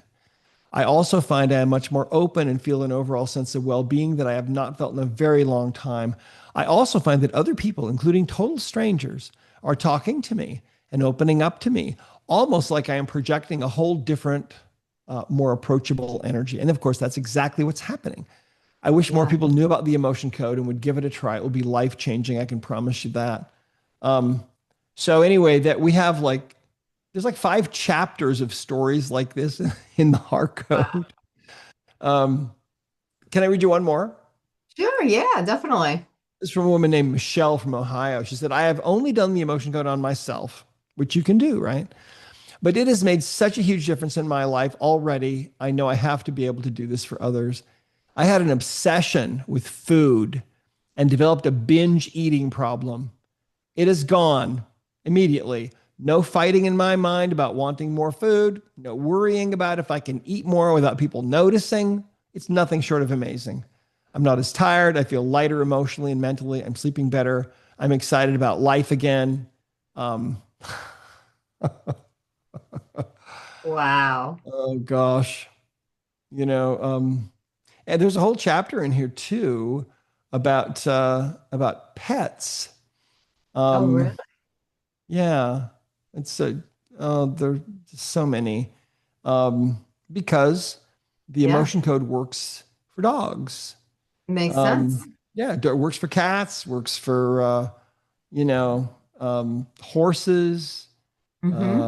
B: I also find I am much more open and feel an overall sense of well being that I have not felt in a very long time. I also find that other people, including total strangers, are talking to me and opening up to me, almost like I am projecting a whole different, more approachable energy. And of course, that's exactly what's happening. I wish more
A: Yeah.
B: people knew about the emotion code and would give it a try. It would be life changing. I can promise you that. Um, so anyway, that we have like there's like 5 chapters of stories like this in the heart
A: Wow.
B: code. Um, can I read you one more?
A: Sure. Yeah, definitely.
B: This is from a woman named Michelle from Ohio. She said, I have only done the emotion code on myself, which you can do, right? But it has made such a huge difference in my life already. I know I have to be able to do this for others. I had an obsession with food and developed a binge eating problem. It is gone immediately. No fighting in my mind about wanting more food, no worrying about if I can eat more without people noticing. It's nothing short of amazing. I'm not as tired. I feel lighter emotionally and mentally. I'm sleeping better. I'm excited about life again. Um,
A: Wow.
B: oh gosh, you know, and there's a whole chapter in here too about pets.
A: Oh, really?
B: Um, Yeah, it's there are so many because the
A: Yeah.
B: emotion code works for dogs.
A: Makes sense.
B: Yeah, it works for cats, works for horses.
A: Mm-hmm.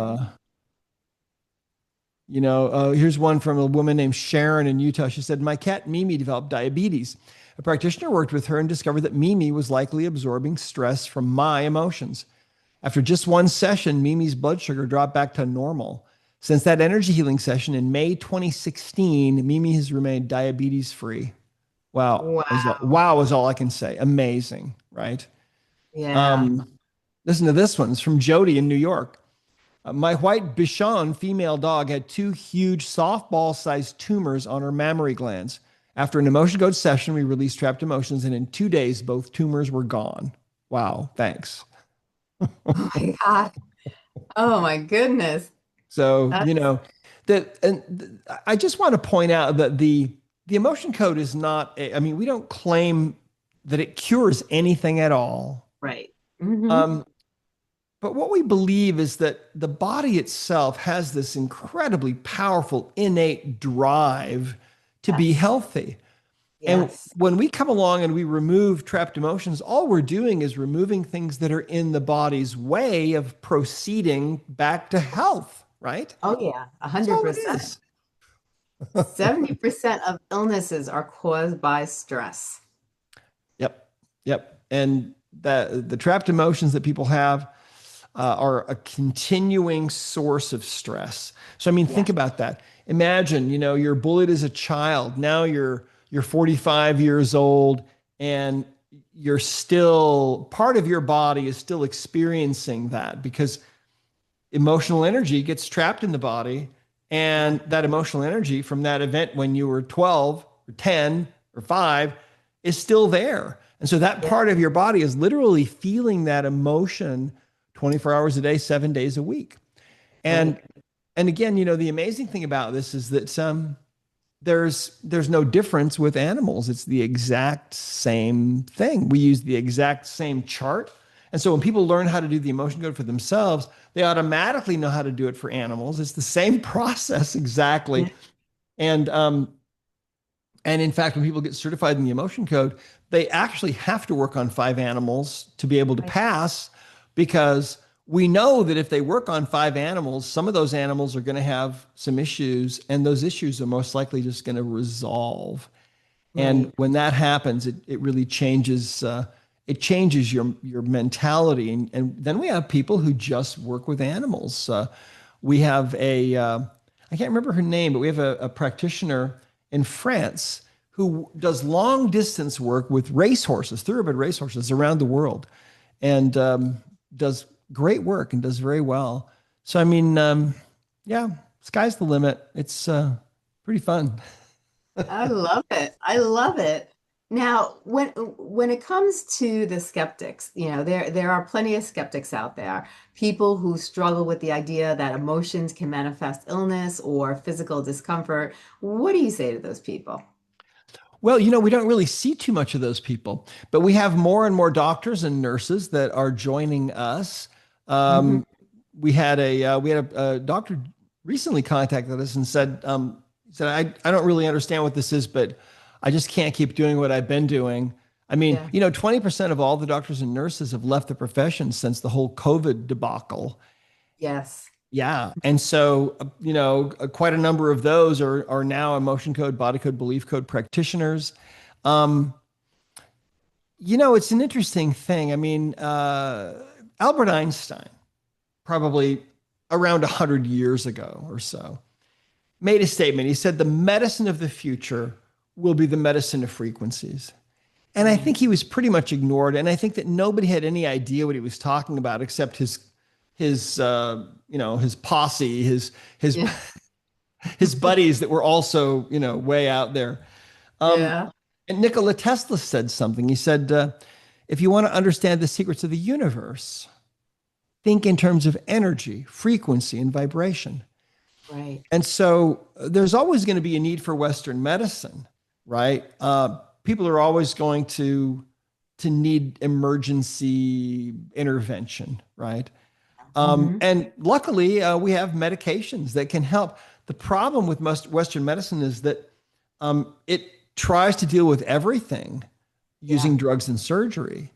B: Uh, here's one from a woman named Sharon in Utah. She said, "My cat Mimi developed diabetes. A practitioner worked with her and discovered that Mimi was likely absorbing stress from my emotions. After just one session, Mimi's blood sugar dropped back to normal. Since that energy healing session in May 2016, Mimi has remained diabetes free.
A: Wow.
B: Wow is all I can say. Amazing, right?
A: Yeah.
B: Um, Listen to this one. It's from Jody in New York. My white Bichon female dog had 2 huge softball-sized tumors on her mammary glands. After an emotion code session, we released trapped emotions, and in 2 days, both tumors were gone. Wow, thanks.
A: Oh my God. Oh my goodness.
B: So,
A: That's
B: I just want to point out that the emotion code is not I mean, we don't claim that it cures anything at all.
A: right. Mm-hmm.
B: Um, but what we believe is that the body itself has this incredibly powerful innate drive to be
A: Yes.
B: healthy. And
A: Yes.
B: when we come along and we remove trapped emotions, all we're doing is removing things that are in the body's way of proceeding back to health, right?
A: Oh yeah,
B: That's all it
A: 100%.
B: is.
A: 70% of illnesses are caused by stress.
B: Yep. Yep. And the trapped emotions that people have are a continuing source of stress. So I mean,
A: Yeah.
B: think about that. Imagine, you're bullied as a child. Now you're 45 years old and you're still part of your body is still experiencing that because emotional energy gets trapped in the body.
A: Yeah.
B: And that emotional energy from that event when you were 12 or 10 or 5 is still there. And so that
A: Yeah.
B: part of your body is literally feeling that emotion 24 hours a day, 7 days a week. And
A: Right.
B: and again, the amazing thing about this is that there's no difference with animals. It's the exact same thing. We use the exact same chart. And so when people learn how to do the emotion code for themselves, they automatically know how to do it for animals. It's the same process exactly.
A: Yeah.
B: And and in fact, when people get certified in the emotion code, they actually have to work on 5 animals to be able to
A: Right.
B: pass because we know that if they work on 5 animals, some of those animals are going to have some issues, and those issues are most likely just going to resolve. And
A: Right.
B: when that happens, it really changes. It changes your mentality, and then we have people who just work with animals. We have I can't remember her name, but we have a practitioner in France who does long distance work with racehorses, thoroughbred racehorses around the world, and does great work and does very well. So, I mean, yeah, sky's the limit. It's pretty fun.
A: I love it. I love it. Now, when it comes to the skeptics, there are plenty of skeptics out there, people who struggle with the idea that emotions can manifest illness or physical discomfort. What do you say to those people?
B: Well, we don't really see too much of those people, but we have more and more doctors and nurses that are joining us.
A: Hmm.
B: We had a doctor recently contacted us and said I don't really understand what this is, but I just can't keep doing what I've been doing. I mean,
A: Yeah.
B: 20% of all the doctors and nurses have left the profession since the whole COVID debacle.
A: Yes.
B: Yeah. And so, quite a number of those are now emotion code, body code, belief code practitioners. Um, it's an interesting thing. I mean, Albert Einstein, probably around 100 years ago or so, made a statement. He said, the medicine of the future will be the medicine of frequencies. And I
A: Mm.
B: think he was pretty much ignored. And I think that nobody had any idea what he was talking about except his posse, his
A: Yeah.
B: his buddies that were also, way out there. Um,
A: Yeah.
B: and Nikola Tesla said something. He said, if you want to understand the secrets of the universe, think in terms of energy, frequency, and vibration.
A: Right.
B: And so there's always going to be a need for Western medicine, right? People are always going to need emergency intervention, right?
A: Hmm.
B: And luckily, we have medications that can help. The problem with most Western medicine is that it tries to deal with everything
A: Yeah.
B: using drugs and surgery.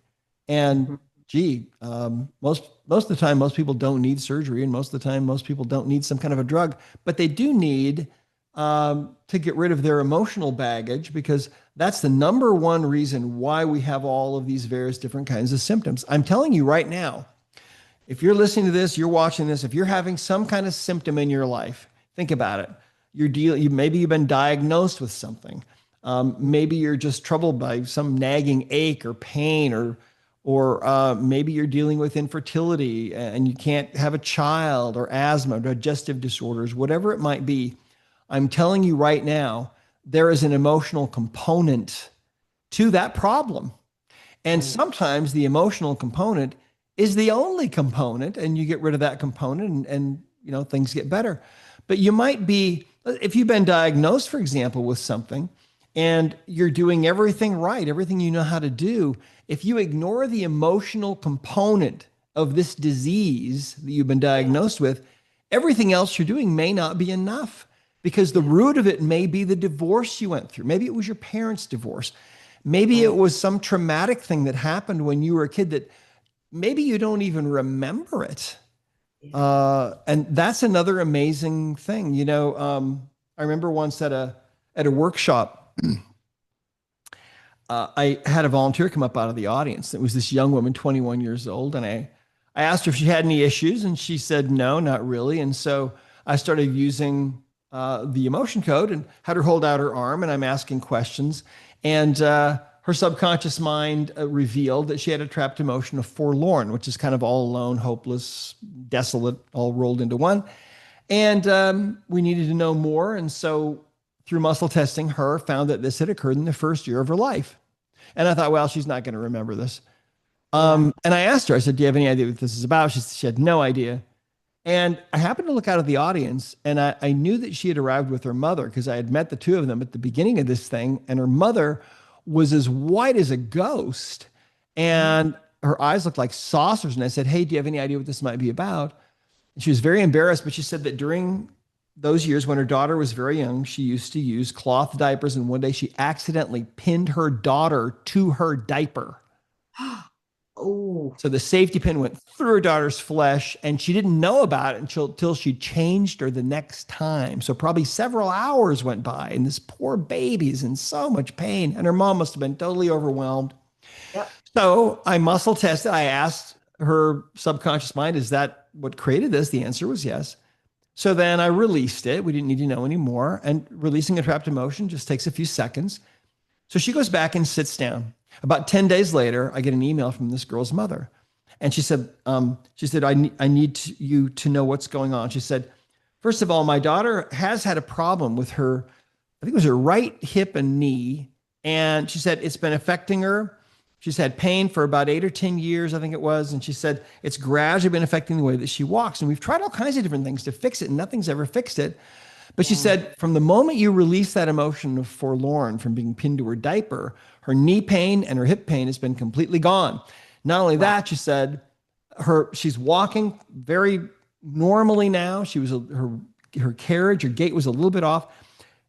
B: And
A: Mhm.
B: most of the time, most people don't need surgery, and most of the time, most people don't need some kind of a drug, but they do need to get rid of their emotional baggage because that's the number one reason why we have all of these various different kinds of symptoms. I'm telling you right now, if you're listening to this, you're watching this, if you're having some kind of symptom in your life, think about it. Maybe you've been diagnosed with something. Maybe you're just troubled by some nagging ache or pain, or maybe you're dealing with infertility and you can't have a child, or asthma, digestive disorders, whatever it might be. I'm telling you right now, there is an emotional component to that problem. And
A: Right.
B: sometimes the emotional component is the only component, and you get rid of that component, and things get better. But you might be, if you've been diagnosed, for example, with something, and you're doing everything right, everything you know how to do, if you ignore the emotional component of this disease that you've been
A: Yeah.
B: diagnosed with, everything else you're doing may not be enough because the
A: Yeah.
B: root of it may be the divorce you went through. Maybe it was your parents' divorce. Maybe it
A: Right.
B: was some traumatic thing that happened when you were a kid that maybe you don't even remember it.
A: Yeah.
B: And that's another amazing thing. I remember once at a workshop, I had a volunteer come up out of the audience. It was this young woman, 21 years old, and I asked her if she had any issues, and she said no, not really. And so I started using the emotion code and had her hold out her arm, and I'm asking questions, and her subconscious mind revealed that she had a trapped emotion of forlorn, which is kind of all alone, hopeless, desolate, all rolled into one. And we needed to know more, and so through muscle testing, her found that this had occurred in the first year of her life. And I thought, well, she's not going to remember this.
A: Yeah.
B: And I asked her, I said, do you have any idea what this is about? She had no idea. And I happened to look out of the audience, and I knew that she had arrived with her mother because I had met the two of them at the beginning of this thing. And her mother was as white as a ghost,
A: Mm.
B: and her eyes looked like saucers. And I said, hey, do you have any idea what this might be about? And she was very embarrassed, but she said that during those years when her daughter was very young, she used to use cloth diapers. And one day she accidentally pinned her daughter to her diaper.
A: Oh,
B: So the safety pin went through her daughter's flesh, and she didn't know about it until she changed her the next time. So probably several hours went by, and this poor baby's in so much pain, and her mom must have been totally overwhelmed.
A: yep.
B: So I muscle tested. I asked her subconscious mind, "Is that what created this?" The answer was yes. So then I released it. We didn't need to know anymore. And releasing a trapped emotion just takes a few seconds. So she goes back and sits down. About 10 days later, I get an email from this girl's mother. And she said, I need you to know what's going on. She said, first of all, my daughter has had a problem with her, I think it was her right hip and knee. And she said, it's been affecting her. She's had pain for about 8 or 10 years, I think it was. And she said, it's gradually been affecting the way that she walks. And we've tried all kinds of different things to fix it, and nothing's ever fixed it. But she
A: Yeah.
B: said, from the moment you release that emotion of forlorn from being pinned to her diaper, her knee pain and her hip pain has been completely gone. Not only
A: Wow.
B: that, she said, she's walking very normally now. Her carriage, her gait was a little bit off.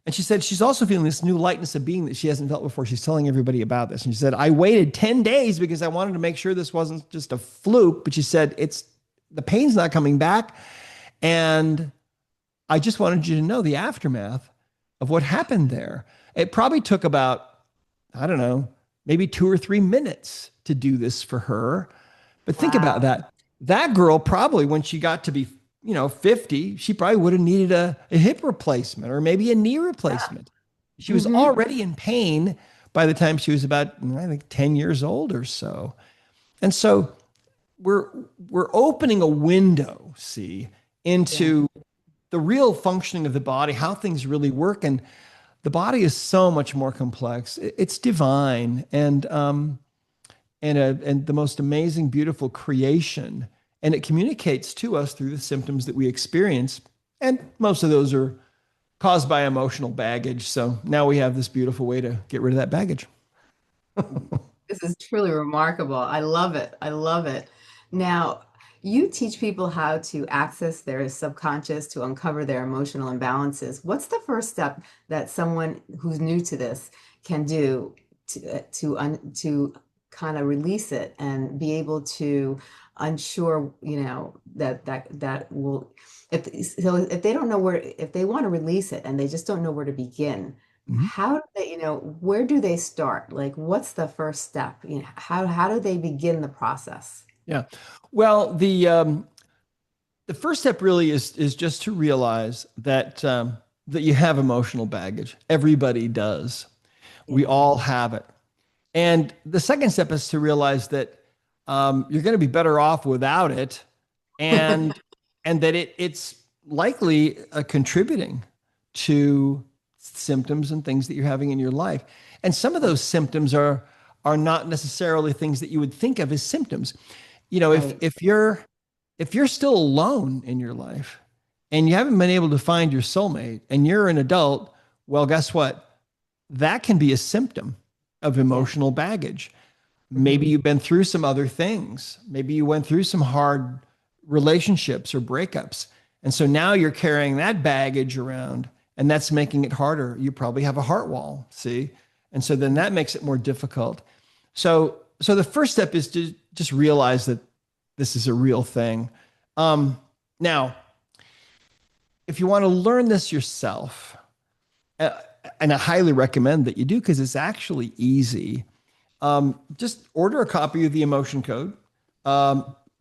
B: And she said she's also feeling this new lightness of being that she hasn't felt before. She's telling everybody about this. And she said, I waited 10 days because I wanted to make sure this wasn't just a fluke. But she said, the pain's not coming back. And I just wanted you to know the aftermath of what happened there. It probably took about, I don't know, maybe 2 or 3 minutes to do this for her. But think about
A: Wow.
B: that. That girl probably, when she got to be, 50, she probably would have needed a hip replacement or maybe a knee
A: Yeah.
B: replacement. She was
A: Hmm.
B: already in pain by the time she was about, I think, 10 years old or so. And so we're we're opening a window, see,
A: Yeah.
B: into the real functioning of the body, how things really work. And the body is so much more complex. It's divine and the most amazing, beautiful creation. And it communicates to us through the symptoms that we experience. And most of those are caused by emotional baggage. So now we have this beautiful way to get rid of that baggage.
A: This is truly remarkable. I love it. I love it. Now, you teach people how to access their subconscious to uncover their emotional imbalances. What's the first step that someone who's new to this can do to kind of release it and be able to unsure, that will if they don't know where if they want to release it and they just don't know where to begin,
B: Mhm.
A: how do they, where do they start? Like, what's the first step? How do they begin the process?
B: Yeah. Well, the first step really is just to realize that you have emotional baggage. Everybody does. We
A: Yeah.
B: all have it. And the second step is to realize that you're going to be better off without it, and and that it's likely contributing to symptoms and things that you're having in your life. And some of those symptoms are not necessarily things that you would think of as symptoms. If
A: Right.
B: if you're still alone in your life and you haven't been able to find your soulmate and you're an adult, well, guess what? That can be a symptom of
A: Yeah.
B: emotional baggage. Maybe
A: Hmm.
B: you've been through some other things. Maybe you went through some hard relationships or breakups. And so now you're carrying that baggage around and that's making it harder. You probably have a heart wall, see? And so then that makes it more difficult. So the first step is to just realize that this is a real thing. Now, if you want to learn this yourself, uh, and I highly recommend that you do because it's actually easy. Just order a copy of the emotion code.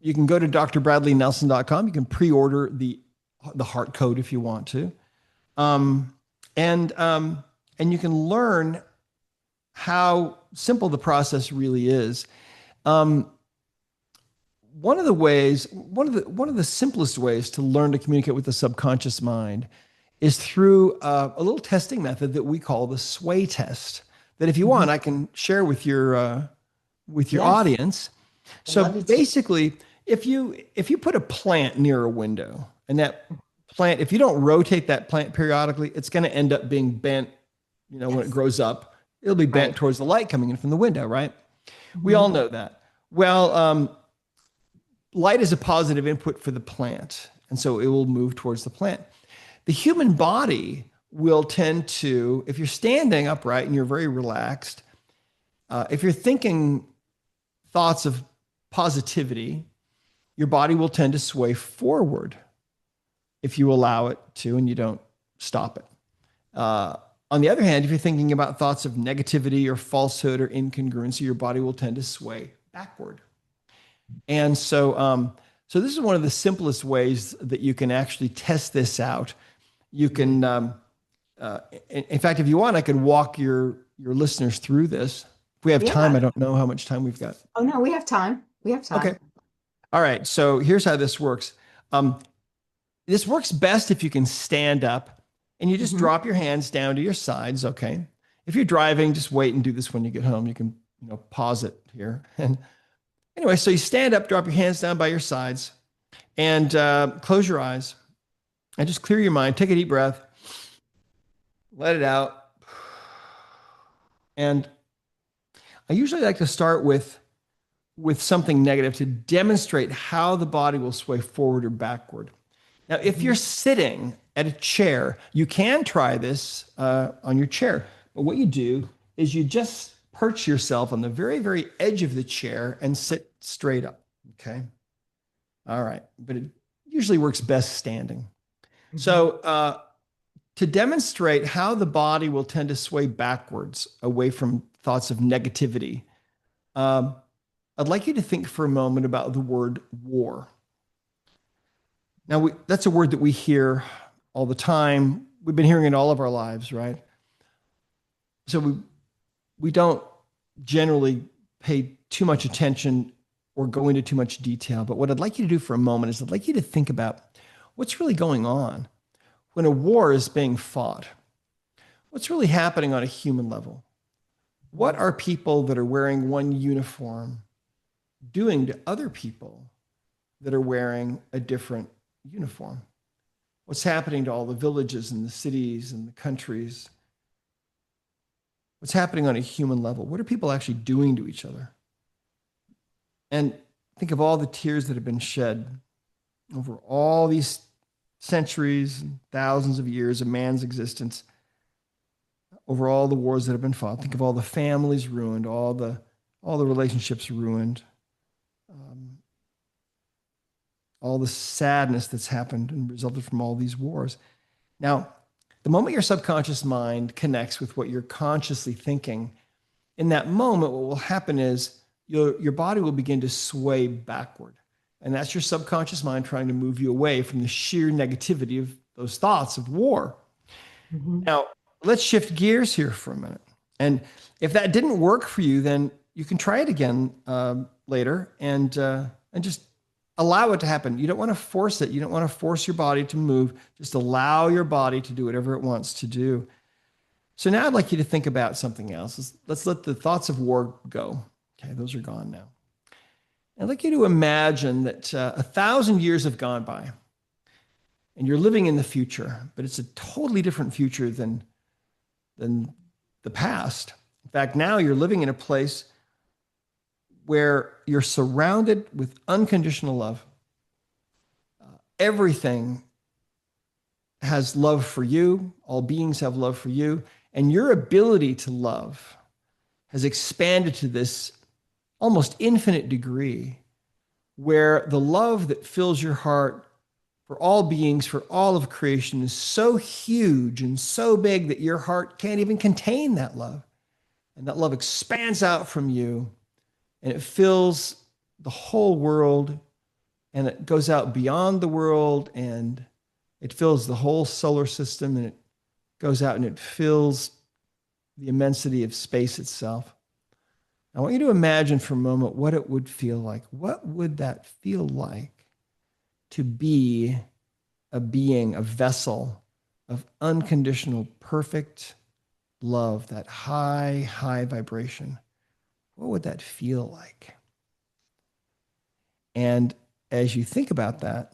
B: You can go to drbradleynelson.com. You can pre-order the heart code if you want to, um, and you can learn how simple the process really is. Um, one of the simplest ways to learn to communicate with the subconscious mind is through a little testing method that we call the sway test. That if you want,
A: Hmm.
B: I can share with your
A: Yes.
B: audience.
A: I'd
B: So
A: love you to.
B: basically, if you put a plant near a window and that plant, if you don't rotate that plant periodically, it's going to end up being bent. When it
A: Yes.
B: grows up, it'll be bent
A: Right.
B: towards the light coming in from the window, right? We all
A: Hmm.
B: know that. Well, light is a positive input for the plant, and so it will move towards the plant. The human body will tend to, if you're standing upright and you're very relaxed, if you're thinking thoughts of positivity, your body will tend to sway forward if you allow it to and you don't stop it. Uh, on the other hand, if you're thinking about thoughts of negativity or falsehood or incongruency, your body will tend to sway backward. And so this is one of the simplest ways that you can actually test this out. You can in fact, if you want, I could walk your listeners through this. If we have time, I
A: Yeah.
B: don't know how much time we've got.
A: Oh, no, we have time. We have
B: Okay.
A: time.
B: All right. So here's how this works. Um, this works best if you can stand up and you just
A: Hmm.
B: drop your hands down to your sides. Okay. If you're driving, just wait and do this when you get home. You can, pause it here. And anyway, so you stand up, drop your hands down by your sides, and close your eyes and just clear your mind. Take a deep breath, let it out. And I usually like to start with something negative to demonstrate how the body will sway forward or backward. Now, if you're
A: Hmm.
B: sitting at a chair, you can try this on your chair. But what you do is you just perch yourself on the very, very edge of the chair and sit straight up. Okay. All right. But it usually works best standing.
A: Hmm.
B: So, to demonstrate how the body will tend to sway backwards away from thoughts of negativity, um, I'd like you to think for a moment about the word war. Now, that's a word that we hear all the time. We've been hearing it all of our lives, right? So we don't generally pay too much attention or go into too much detail. But what I'd like you to do for a moment is I'd like you to think about what's really going on when a war is being fought. What's really happening on a human level? What are people that are wearing one uniform doing to other people that are wearing a different uniform? What's happening to all the villages and the cities and the countries? What's happening on a human level? What are people actually doing to each other? And think of all the tears that have been shed over all these centuries and thousands of years of man's existence, over all the wars that have been fought. Think of all the families ruined, all the relationships ruined, um, all the sadness that's happened and resulted from all these wars. Now, the moment your subconscious mind connects with what you're consciously thinking, in that moment, what will happen is your body will begin to sway backward. And that's your subconscious mind trying to move you away from the sheer negativity of those thoughts of war.
A: Hmm.
B: Now, let's shift gears here for a minute. And if that didn't work for you, then you can try it again later and just allow it to happen. You don't want to force it. You don't want to force your body to move. Just allow your body to do whatever it wants to do. So now I'd like you to think about something else. Let's let the thoughts of war go. Okay, those are gone now. I'd like you to imagine that 1,000 years have gone by and you're living in the future, but it's a totally different future than the past. In fact, now you're living in a place where you're surrounded with unconditional love. Everything has love for you. All beings have love for you. And your ability to love has expanded to this almost infinite degree where the love that fills your heart for all beings, for all of creation, is so huge and so big that your heart can't even contain that love. And that love expands out from you and it fills the whole world and it goes out beyond the world and it fills the whole solar system and it goes out and it fills the immensity of space itself. I want you to imagine for a moment what it would feel like. What would that feel like to be a being, a vessel of unconditional, perfect love, that high, high vibration? What would that feel like? And as you think about that,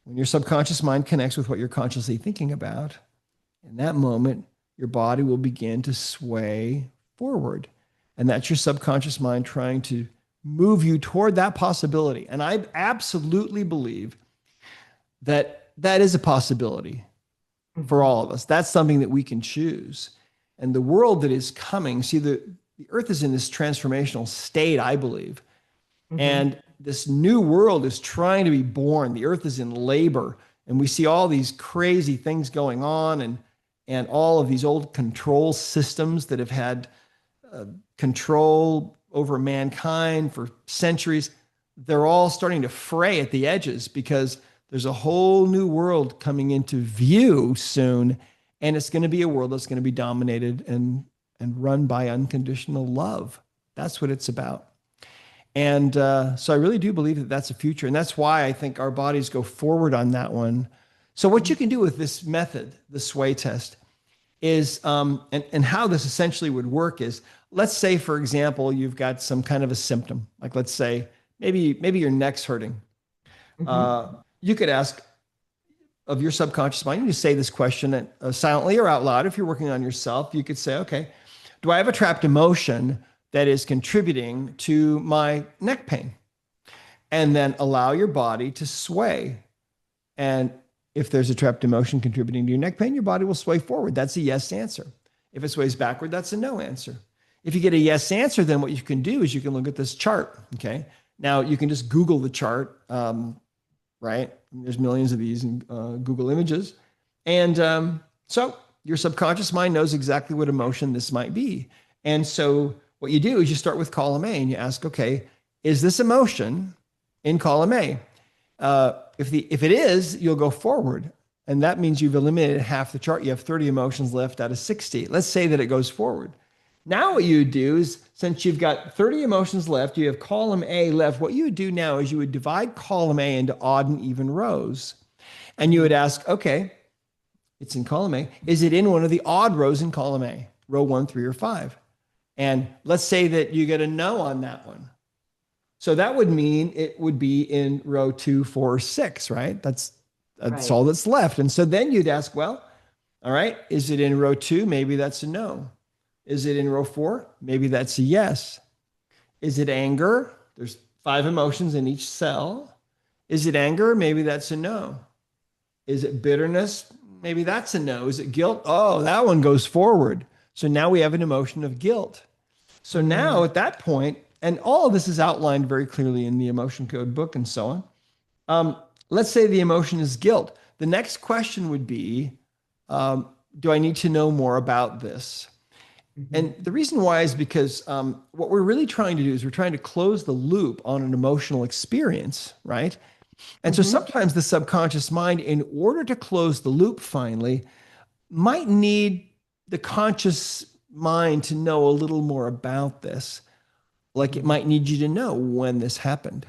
B: when your subconscious mind connects with what you're consciously thinking about, in that moment, your body will begin to sway forward. And that's your subconscious mind trying to move you toward that possibility. And I absolutely believe that that is a possibility for
A: Hmm.
B: all of us. That's something that we can choose. And the world that is coming, see, the earth is in this transformational state, I believe.
A: Hmm.
B: And this new world is trying to be born. The earth is in labor. And we see all these crazy things going on and all of these old control systems that have had control over mankind for centuries. They're all starting to fray at the edges because there's a whole new world coming into view soon. And it's going to be a world that's going to be dominated and run by unconditional love. That's what it's about. And so I really do believe that that's a future. And that's why I think our bodies go forward on that one. So what you can do with this method, the sway test, is, and how this essentially would work is, let's say, for example, you've got some kind of a symptom. Like let's say maybe your neck's hurting.
A: Hmm.
B: You could ask of your subconscious mind, you say this question silently or out loud. If you're working on yourself, you could say, okay, do I have a trapped emotion that is contributing to my neck pain? And then allow your body to sway. And if there's a trapped emotion contributing to your neck pain, your body will sway forward. That's a yes answer. If it sways backward, that's a no answer. If you get a yes answer, then what you can do is you can look at this chart. Okay. Now you can just Google the chart, right? There's millions of these in Google Images. And so your subconscious mind knows exactly what emotion this might be. And so what you do is you start with column A and you ask, okay, is this emotion in column A? If it is, you'll go forward. And that means you've eliminated half the chart. You have 30 emotions left out of 60. Let's say that it goes forward. Now what you would do is, since you've got 30 emotions left, you have column A left. What you would do now is you would divide column A into odd and even rows. And you would ask, okay, it's in column A. Is it in one of the odd rows in column A? Row 1, 3, or 5? And let's say that you get a no on that one. So that would mean it would be in row 2, 4, or 6, right? That's
A: Right.
B: all that's left. And so then you'd ask, well, all right, is it in row 2? Maybe that's a no. Is it in row 4? Maybe that's a yes. Is it anger? There's 5 emotions in each cell. Is it anger? Maybe that's a no. Is it bitterness? Maybe that's a no. Is it guilt? Oh, that one goes forward. So now we have an emotion of guilt. So now
A: Mm.
B: at that point, and all of this is outlined very clearly in the emotion code book and so on. Let's say the emotion is guilt. The next question would be, do I need to know more about this?
A: Mhm.
B: And the reason why is because what we're really trying to do is we're trying to close the loop on an emotional experience, right? And so
A: Mhm.
B: sometimes the subconscious mind, in order to close the loop finally, might need the conscious mind to know a little more about this. Like it
A: Mhm.
B: might need you to know when this happened.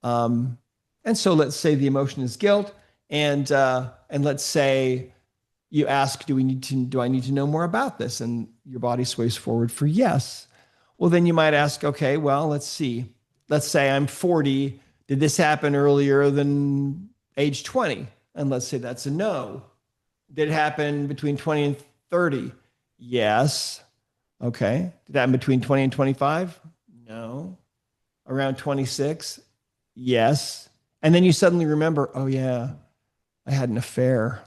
B: Um, and so let's say the emotion is guilt, and let's say you ask, do I need to know more about this? And your body sways forward for yes. Well, then you might ask, okay, well, let's see. Let's say I'm 40. Did this happen earlier than age 20? And let's say that's a no. Did it happen between 20 and 30? Yes. Okay. Did that happen between 20 and 25? No. Around 26? Yes. And then you suddenly remember, oh yeah, I had an affair.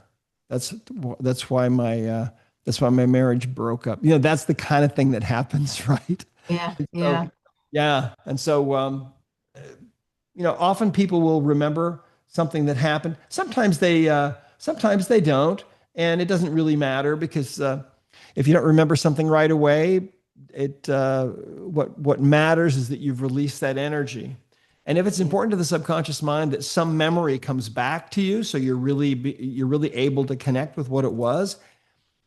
B: That's that's why my that's why my marriage broke up. That's the kind of thing that happens, right?
A: Yeah.
B: So
A: Yeah.
B: yeah, and so often people will remember something that happened. Sometimes they don't, and it doesn't really matter because if you don't remember something right away, what matters is that you've released that energy. And if it's
A: Yeah.
B: important to the subconscious mind that some memory comes back to you, so you're really able to connect with what it was,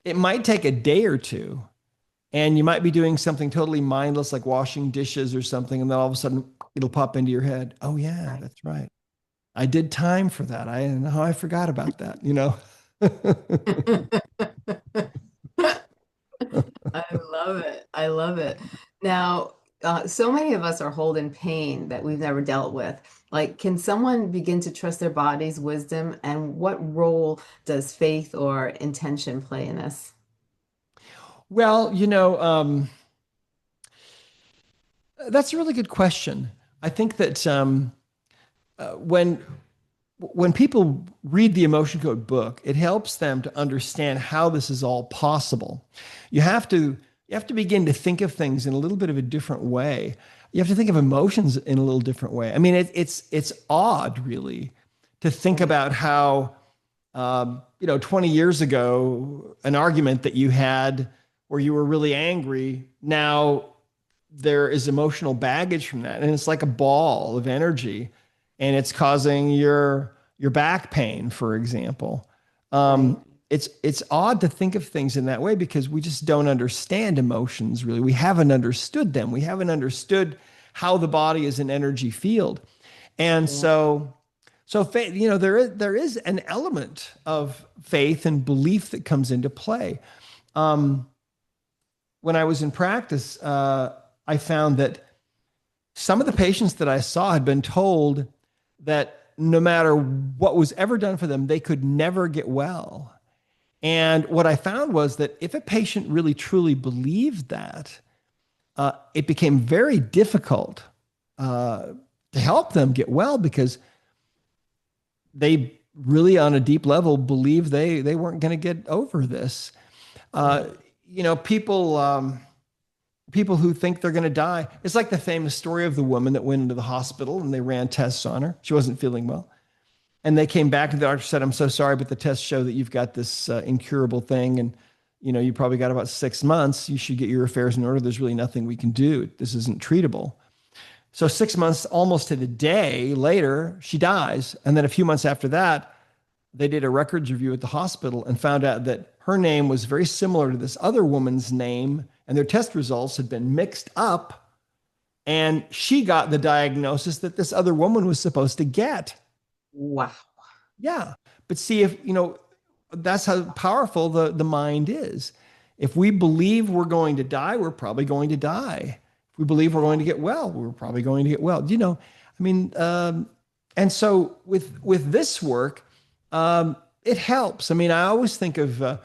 B: it might take a day or two, and you might be doing something totally mindless like washing dishes or something, and then all of a sudden it'll pop into your head. Oh yeah,
A: Right.
B: that's right. I did time for that. I don't know how I forgot about that.
A: I love it. I love it. Now, so many of us are holding pain that we've never dealt with. Like, can someone begin to trust their body's wisdom? And what role does faith or intention play in this?
B: Well, that's a really good question. I think that when people read the emotion code book, it helps them to understand how this is all possible. You have to begin to think of things in a little bit of a different way. You have to think of emotions in a little different way. I mean, it's odd, really, to think
A: Right.
B: about how 20 years ago, an argument that you had where you were really angry, now there is emotional baggage from that, and it's like a ball of energy, and it's causing your back pain, for example.
A: Right.
B: it's odd to think of things in that way because we just don't understand emotions really. We haven't understood them. We haven't understood how the body is an energy field. And
A: Yeah.
B: so faith, there is an element of faith and belief that comes into play. Um, when I was in practice, I found that some of the patients that I saw had been told that no matter what was ever done for them, they could never get well. And what I found was that if a patient really truly believed that, it became very difficult uh, to help them get well because they really, on a deep level, believed they weren't going to get over this. Uh,
A: Right.
B: People who think they're going to die. It's like the famous story of the woman that went into the hospital and they ran tests on her. She wasn't feeling well. And they came back and the doctor said, I'm so sorry, but the tests show that you've got this incurable thing. And, you probably got about 6 months. You should get your affairs in order. There's really nothing we can do. This isn't treatable. So 6 months, almost to the day later, she dies. And then a few months after that, they did a records review at the hospital and found out that her name was very similar to this other woman's name. And their test results had been mixed up. And she got the diagnosis that this other woman was supposed to get.
A: Wow.
B: Yeah. But see, if, that's how powerful the mind is. If we believe we're going to die, we're probably going to die. If we believe we're going to get well, we're probably going to get well. I mean, and so with this work, it helps. I mean, I always think of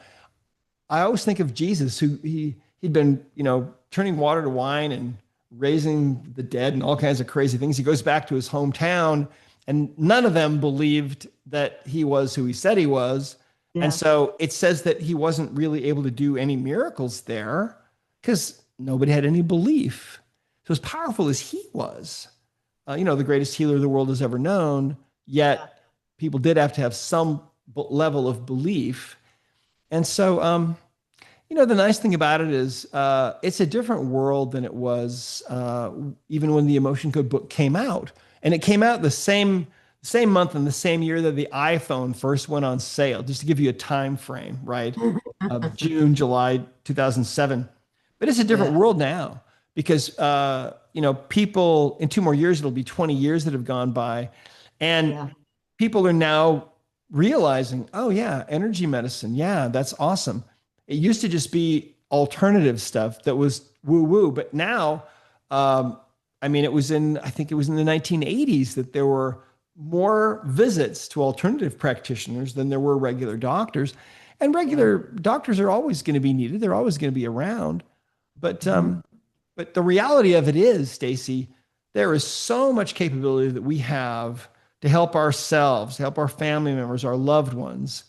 B: Jesus, who he'd been, turning water to wine and raising the dead and all kinds of crazy things. He goes back to his hometown, and none of them believed that he was who he said he was. And
A: Yeah.
B: so it says that he wasn't really able to do any miracles there because nobody had any belief. So as powerful as he was, the greatest healer the world has ever known, yet people did have to have some level of belief. And so, the nice thing about it is it's a different world than it was even when the Emotion Code book came out. And it came out the same month and the same year that the iPhone first went on sale, just to give you a time frame, right? Of June, July 2007. But it's a different
A: Yeah.
B: world now because, people in 2 more years, it'll be 20 years that have gone by. And
A: Yeah.
B: people are now realizing, oh, yeah, energy medicine. Yeah, that's awesome. It used to just be alternative stuff that was woo woo. But now, I mean, I think it was in the 1980s that there were more visits to alternative practitioners than there were regular doctors. And
A: Yeah.
B: regular doctors are always going to be needed. They're always going to be around. But
A: Mhm.
B: but the reality of it is, Stacey, there is so much capability that we have to help ourselves, help our family members, our loved ones.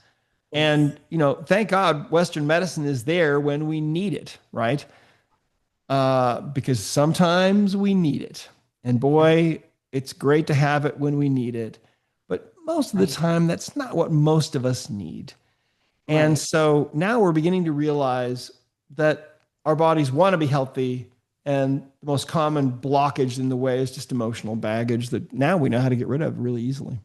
A: Yes.
B: And, thank God Western medicine is there when we need it, right? Because sometimes we need it. And
A: Yeah.
B: boy, it's great to have it when we need it. But most of the
A: Right.
B: time, that's not what most of us need. And
A: Right.
B: so now we're beginning to realize that our bodies want to be healthy. And the most common blockage in the way is just emotional baggage that now we know how to get rid of really easily.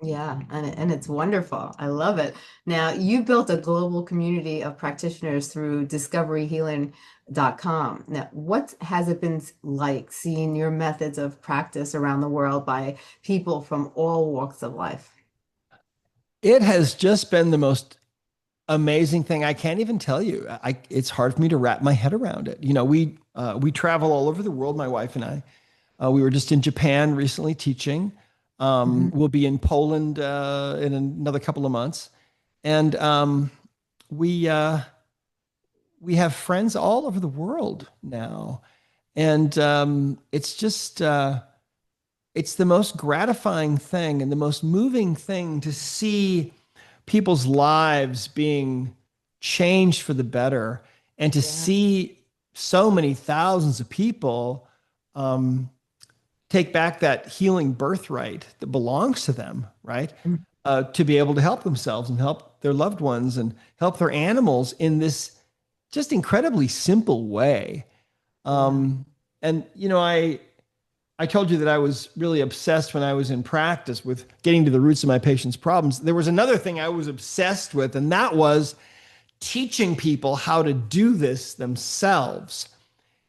A: Yeah, and it's wonderful. I love it. Now, you built a global community of practitioners through discoveryhealing.com. Now, what has it been like seeing your methods of practice around the world by people from all walks of life?
B: It has just been the most amazing thing. I can't even tell you. It's hard for me to wrap my head around it. We travel all over the world, my wife and I. We were just in Japan recently teaching.
A: Mhm.
B: We'll be in Poland in another couple of months, and we uh, we have friends all over the world now, and it's the most gratifying thing and the most moving thing to see people's lives being changed for the better, and to
A: Yeah.
B: see so many thousands of people um, take back that healing birthright that belongs to them, right?
A: Mm.
B: To be able to help themselves and help their loved ones and help their animals in this just incredibly simple way.
A: Yeah.
B: Um, and I I told you that I was really obsessed when I was in practice with getting to the roots of my patients' problems. There was another thing I was obsessed with, and that was teaching people how to do this themselves.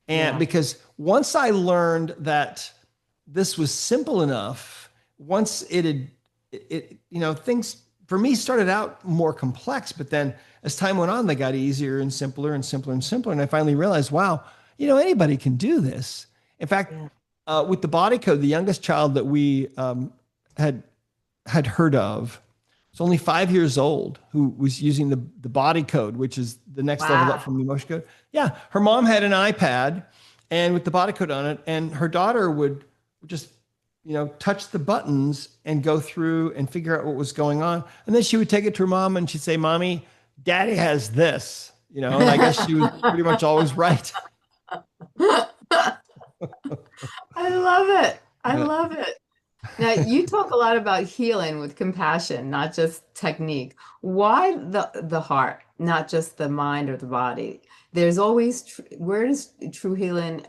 B: And
A: Yeah.
B: because once I learned that this was simple enough, once it had, things for me started out more complex, but then as time went on, they got easier and simpler and simpler and simpler. And I finally realized, wow, anybody can do this. In fact,
A: Yeah.
B: with the body code, the youngest child that we had had heard of was only 5 years old, who was using the body code, which is the next level up
A: Wow.
B: from the emotion code. Yeah, her mom had an iPad and with the body code on it, and her daughter would just touch the buttons and go through and figure out what was going on. And then she would take it to her mom and she'd say, Mommy, Daddy has this, and I guess she was pretty much always right.
A: I love it. I
B: Yeah.
A: love it. Now, you talk a lot about healing with compassion, not just technique. Why the heart, not just the mind or the body? There's always where does true healing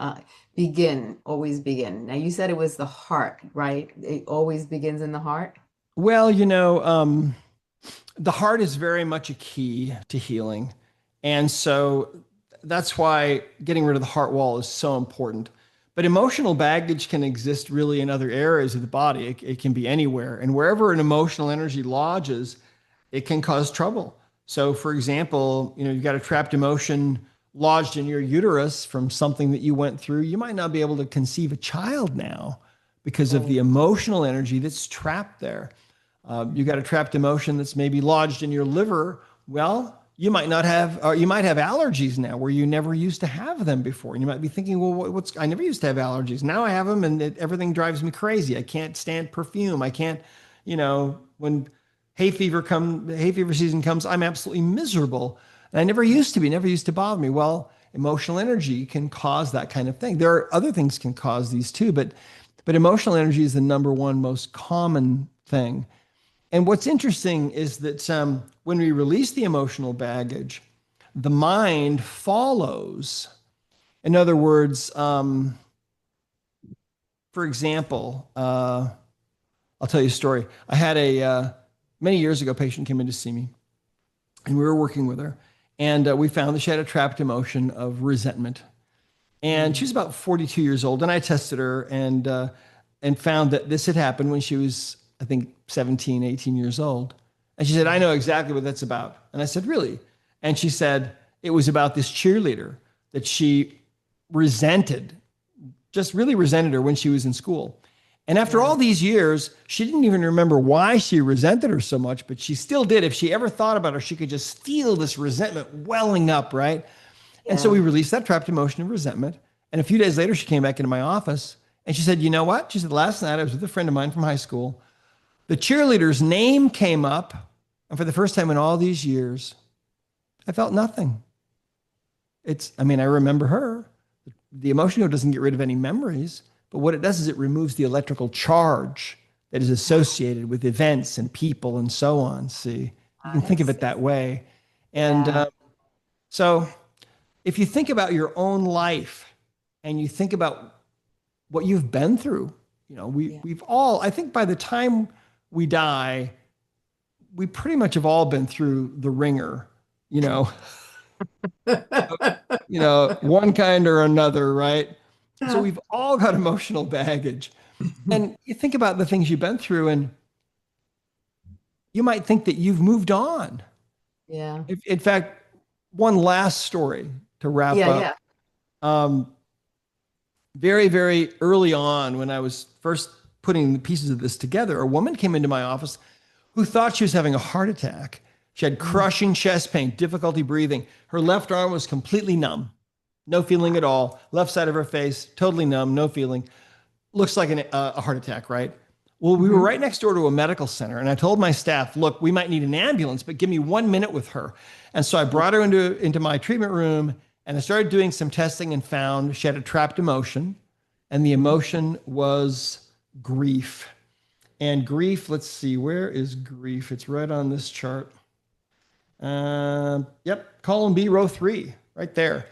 A: begin? Always begin. Now, you said it was the heart, right? It always begins in the heart.
B: Well, the heart is very much a key to healing. And so that's why getting rid of the heart wall is so important. But emotional baggage can exist really in other areas of the body. It can be anywhere. And wherever an emotional energy lodges, it can cause trouble. So, for example, you've got a trapped emotion lodged in your uterus from something that you went through. You might not be able to conceive a child now because of
A: Oh,
B: the emotional energy that's trapped there. You got a trapped emotion that's maybe lodged in your liver. Well, you might not have, or you might have allergies now where you never used to have them before. And you might be thinking, well, I never used to have allergies. Now I have them and everything drives me crazy. I can't stand perfume. I can't, when hay fever season comes, I'm absolutely miserable. And I never used to bother me. Well, emotional energy can cause that kind of thing. There are other things can cause these too, but emotional energy is the number one most common thing. And what's interesting is that when we release the emotional baggage, the mind follows. In other words, for example, I'll tell you a story. I had many years ago, patient came in to see me, and we were working with her. And we found that she had a trapped emotion of resentment. And she
A: mm,
B: was about 42 years old. And I tested her and found that this had happened when she was, I think, 17, 18 years old. And she said, I
A: mm.
B: know exactly what that's about. And I said, really? And she said, it was about this cheerleader that she resented, just really resented her when she was in school. And after
A: Yeah.
B: all these years, she didn't even remember why she resented her so much, but she still did. If she ever thought about her, she could just feel this resentment welling up, right? And so
A: Yeah.
B: we released that trapped emotion of resentment. And a few days later, she came back into my office and she said, you know what? She said, last night I was with a friend of mine from high school. The cheerleader's name came up. And for the first time in all these years, I felt nothing. I remember her. The emotion doesn't get rid of any memories, but what it does is it removes the electrical charge that is associated with events and people and so on. See, you can
A: I
B: think of it
A: see.
B: that way. And
A: Yeah.
B: so if you think about your own life and you think about what you've been through,
A: Yeah.
B: we've all, I think by the time we die, we pretty much have all been through the ringer, you know, one kind or another, right? So we've all got emotional baggage. And you think about the things you've been through, and you might think that you've moved on.
A: Yeah.
B: In fact, one last story to wrap
A: Yeah.
B: up.
A: Yeah.
B: Um, very, very early on, when I was first putting the pieces of this together, a woman came into my office who thought she was having a heart attack. She had
A: Mm.
B: crushing chest pain, difficulty breathing. Her left arm was completely numb, no feeling at all. Left side of her face, totally numb, no feeling. Looks like a heart attack, right? Well, we were
A: Hmm.
B: right next door to a medical center, and I told my staff, "Look, we might need an ambulance, but give me 1 minute with her." And so I brought her into my treatment room, and I started doing some testing and found she had a trapped emotion, and the emotion was grief. And grief, let's see, where is grief? It's right on this chart. Yep, column B, row 3, right there.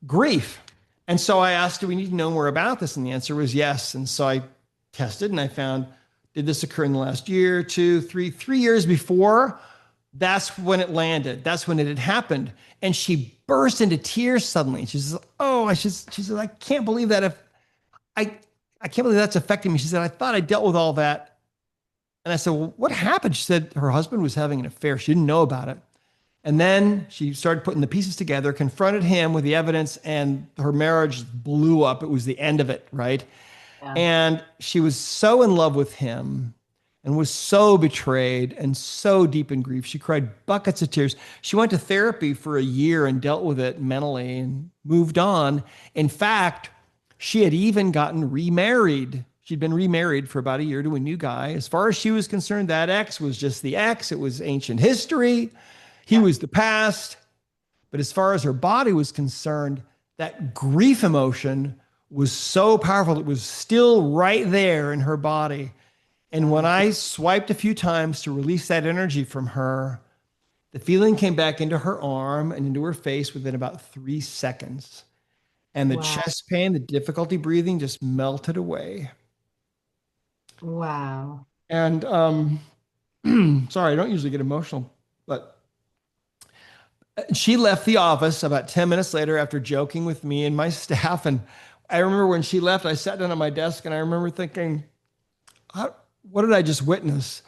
B: Grief. And so I asked, do we need to know more about this? And the answer was yes. And so I tested and I found, did this occur in the last year, two, three, 3 years before? That's when it landed. That's when it had happened. And she burst into tears suddenly. She says, oh, she said, I can't believe that if I, I can't believe that's affecting me. She said, I thought I dealt with all that. And I said, well, what happened? She said her husband was having an affair. She didn't know about it. And then she started putting the pieces together, confronted him with the evidence, and her marriage blew up. It was the end of it, right?
A: Yeah.
B: And she was so in love with him and was so betrayed and so deep in grief. She cried buckets of tears. She went to therapy for a year and dealt with it mentally and moved on. In fact, she had even gotten remarried. She'd been remarried for about a year to a new guy. As far as she was concerned, that ex was just the ex. It was ancient history. He
A: Yeah.
B: was the past. But as far as her body was concerned, that grief emotion was so powerful. It was still right there in her body. And when
A: Wow.
B: I swiped a few times to release that energy from her, the feeling came back into her arm and into her face within about 3 seconds. And the
A: Wow.
B: chest pain, the difficulty breathing just melted away.
A: Wow.
B: And sorry, I don't usually get emotional, but she left the office about 10 minutes later after joking with me and my staff. And I remember when she left, I sat down at my desk and I remember thinking, what did I just witness?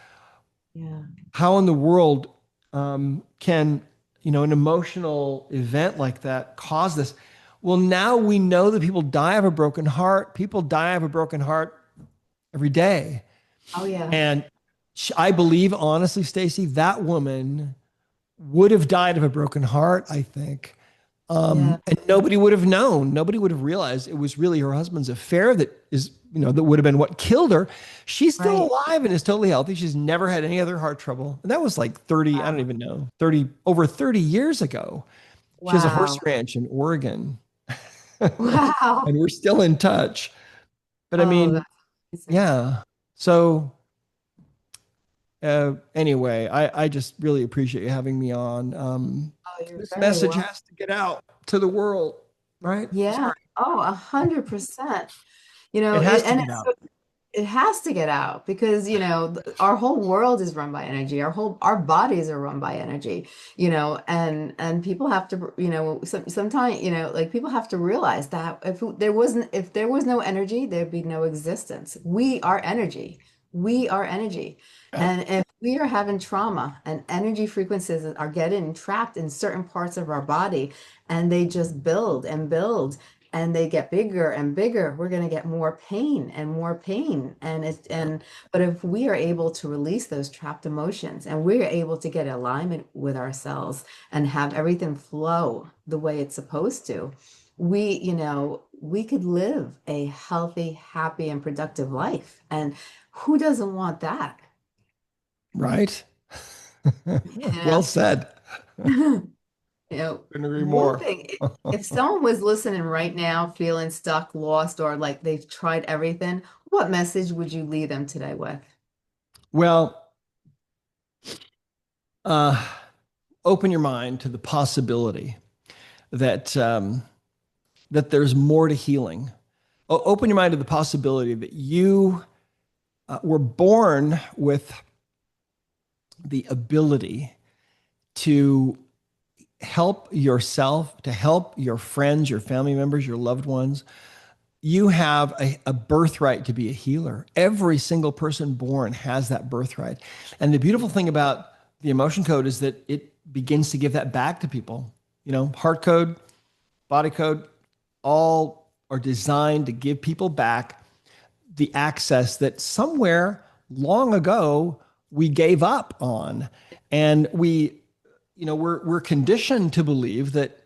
A: Yeah.
B: How in the world can, an emotional event like that cause this? Well, now we know that people die of a broken heart. People die of a broken heart every day.
A: Oh, yeah.
B: And I believe, honestly, Stacey, that woman would have died of a broken heart, I think.
A: Yeah.
B: And nobody would have known. Nobody would have realized it was really her husband's affair that would have been what killed her. She's still
A: Right.
B: alive and is totally healthy. She's never had any other heart trouble. And that was like 30, I don't
A: Wow.
B: even know, over 30 years ago. She has a horse
A: Wow.
B: ranch in Oregon
A: Wow.
B: and we're still in touch. But I
A: Oh,
B: mean,
A: that's amazing.
B: yeah. So anyway, I just really appreciate you having me on.
A: Oh, you're
B: This
A: very
B: message
A: well.
B: has to get out to the world, right?
A: Yeah.
B: Sorry.
A: Oh, 100%.
B: It has to
A: And
B: get
A: it's
B: out.
A: it has to get out because, our whole world is run by energy. Our bodies are run by energy, and people have to, sometimes, like people have to realize that if there was no energy, there'd be no existence. We are energy. We are energy.
B: Yeah.
A: And if we are having trauma and energy frequencies are getting trapped in certain parts of our body and they just build and build and they get bigger and bigger, we're going to get more pain and more pain. But if we are able to release those trapped emotions and we're able to get alignment with ourselves and have everything flow the way it's supposed to, we could live a healthy, happy, and productive life. And who doesn't want that?
B: Right. Well
A: Yeah.
B: said. Couldn't agree
A: One
B: more.
A: thing, if someone was listening right now, feeling stuck, lost, or like they've tried everything, what message would you leave them today with?
B: Well, uh, open your mind to the possibility that that there's more to healing. Open your mind to the possibility that you were born with the ability to help yourself, to help your friends, your family members, your loved ones. You have a birthright to be a healer. Every single person born has that birthright. And the beautiful thing about the emotion code is that it begins to give that back to people. Heart code, body code, all are designed to give people back the access that somewhere long ago we gave up on. And we're conditioned to believe that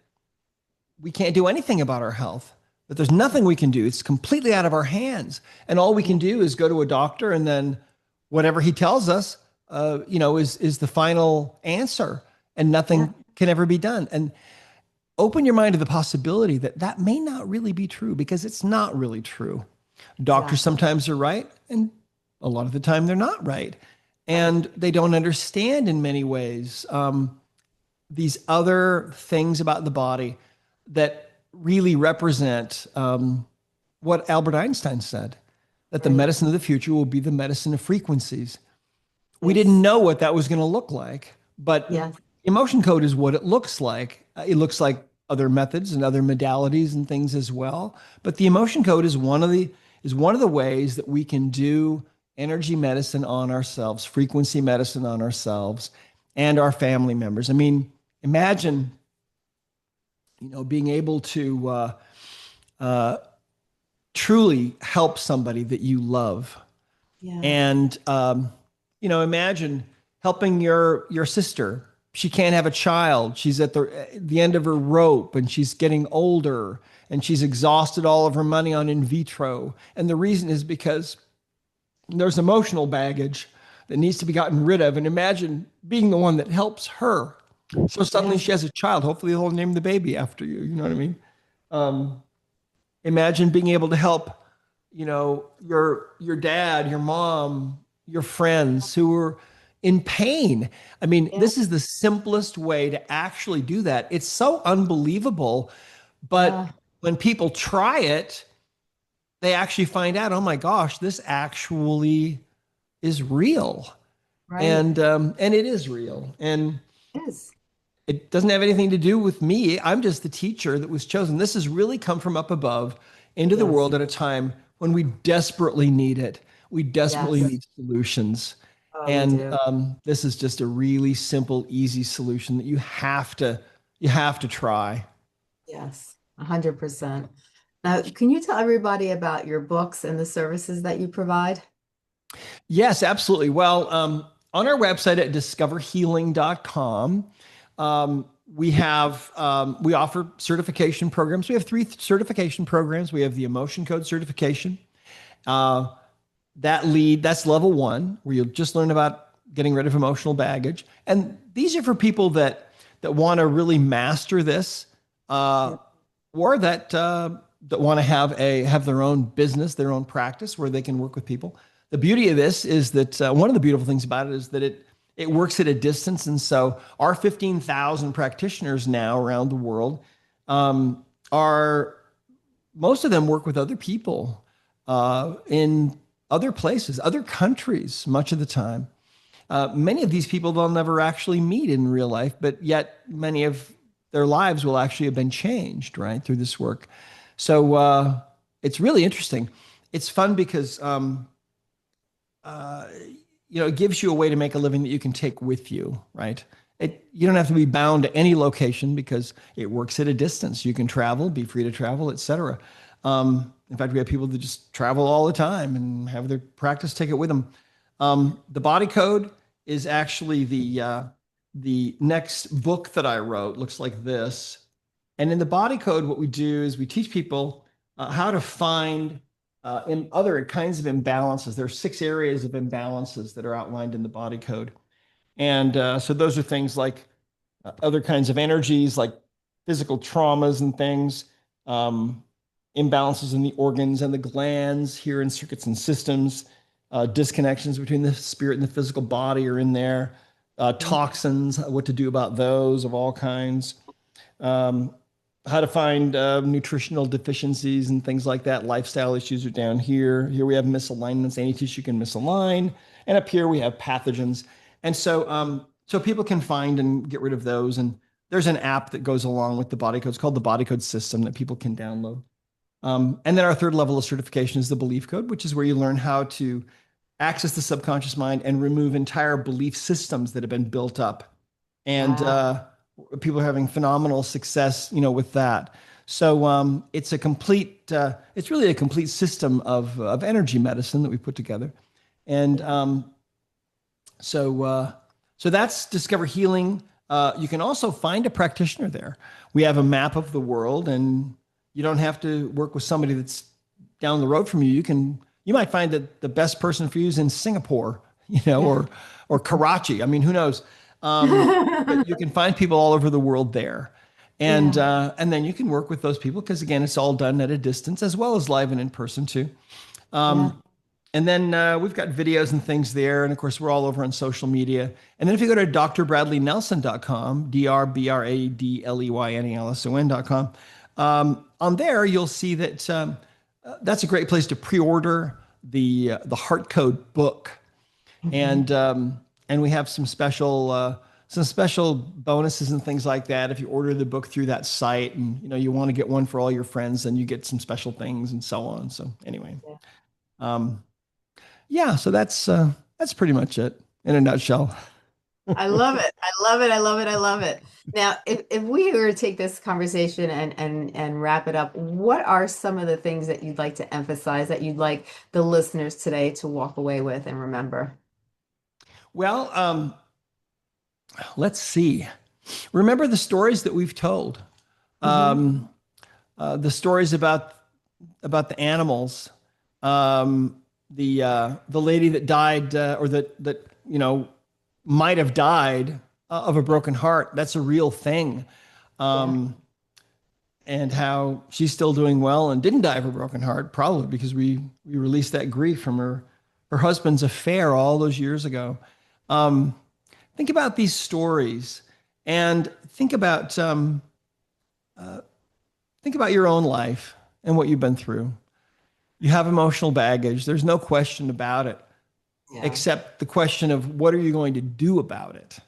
B: we can't do anything about our health, that there's nothing we can do. It's completely out of our hands. And all we
A: Yeah,
B: can do is go to a doctor and then whatever he tells us, is the final answer and
A: yeah,
B: nothing can ever be done. And open your mind to the possibility that that may not really be true because it's not really true. Doctors
A: exactly.
B: sometimes are right and a lot of the time they're not right.
A: Right.
B: And they don't understand in many ways these other things about the body that really represent what Albert Einstein said, that the
A: Right.
B: medicine of the future will be the medicine of frequencies. We didn't
A: Yes.
B: know what that was going to look like, but
A: Yes.
B: emotion code is what it looks like. It looks like other methods and other modalities and things as well. But the emotion code is one of the ways that we can do energy medicine on ourselves, frequency medicine on ourselves and our family members. I mean, imagine, being able to uh, truly help somebody that you love.
A: Yeah.
B: And imagine helping your sister. She can't have a child. She's at the end of her rope, and she's getting older, and she's exhausted all of her money on in vitro. And the reason is because there's emotional baggage that needs to be gotten rid of. And imagine being the one that helps her. So suddenly
A: Yeah.
B: she has a child. Hopefully they'll name the baby after you. You know what I mean? Um, Imagine being able to help, your dad, your mom, your friends who are in pain. I mean,
A: Yeah.
B: this is the simplest way to actually do that. It's so unbelievable, but
A: Yeah.
B: when people try it, they actually find out, oh my gosh, this actually is real,
A: Right.
B: and it is real, and
A: Yes.
B: it doesn't have anything to do with me. I'm just the teacher that was chosen. This has really come from up above into the
A: Yes.
B: world at a time when we desperately need it. We desperately
A: Yes.
B: need solutions.
A: Oh, we
B: And
A: do.
B: this is just a really simple, easy solution that you have to try.
A: Yes. 100%. Now, can you tell everybody about your books and the services that you provide?
B: Yes, absolutely. Well, on our website at discoverhealing.com, we offer certification programs. We have three certification programs. We have the emotion code certification. Uh, that's level one, where you'll just learn about getting rid of emotional baggage. And these are for people that want to really master this, uh,
A: Yeah.
B: or that want to have their own business, their own practice where they can work with people. The beauty of this is that one of the beautiful things about it is that it works at a distance, and so our 15,000 practitioners now around the world are most of them work with other people in other places, other countries, much of the time. Many of these people they'll never actually meet in real life, but yet many of their lives will actually have been changed, right, through this work. So it's really interesting. It's fun because uh, it gives you a way to make a living that you can take with you, right? You don't have to be bound to any location because it works at a distance. You can travel, be free to travel, etc. In fact, we have people that just travel all the time and have their practice take it with them. The body code is actually the next book that I wrote. Looks like this. And in the body code, what we do is we teach people how to find in other kinds of imbalances. There are 6 areas of imbalances that are outlined in the body code. And so those are things like other kinds of energies, like physical traumas and things, imbalances in the organs and the glands here in circuits and systems, disconnections between the spirit and the physical body are in there, toxins, what to do about those of all kinds, um, how to find nutritional deficiencies and things like that. Lifestyle issues are down here. Here we have misalignments. Any tissue can misalign. And up here we have pathogens. And so people can find and get rid of those. And there's an app that goes along with the body code. It's called the Body Code System that people can download. And then our third level of certification is the belief code, which is where you learn how to access the subconscious mind and remove entire belief systems that have been built up. And
A: Wow.
B: people are having phenomenal success, with that. So it's really a complete system of energy medicine that we put together. And
A: Yeah.
B: so that's Discover Healing. You can also find a practitioner there. We have a map of the world, and you don't have to work with somebody that's down the road from you. You might find that the best person for you is in Singapore,
A: Yeah.
B: or Karachi. I mean, who knows? But you can find people all over the world there, and
A: Yeah.
B: and then you can work with those people because again, it's all done at a distance as well as live and in person too.
A: Yeah.
B: And then we've got videos and things there. And of course, we're all over on social media. And then if you go to drbradleynelson.com, drbradleynelson.com, On there, you'll see that that's a great place to pre-order the Heart Code book,
A: Mhm.
B: and we have some special bonuses and things like that. If you order the book through that site, and you want to get one for all your friends, then you get some special things and so on. So anyway,
A: Yeah.
B: um, yeah, so that's pretty much it in a nutshell.
A: I love it. I love it. I love it. I love it. Now, if we were to take this conversation and wrap it up, what are some of the things that you'd like to emphasize that you'd like the listeners today to walk away with and remember?
B: Well, let's see. Remember the stories that we've told.
A: Hmm.
B: Um, the stories about the animals, the lady that died, or that might have died of a broken heart. That's a real thing,
A: Yeah.
B: um, and how she's still doing well and didn't die of a broken heart, probably because we released that grief from her husband's affair all those years ago. Um, think about these stories, and think about your own life and what you've been through. You have emotional baggage. There's no question about it,
A: Yeah,
B: except the question of what are you going to do about it?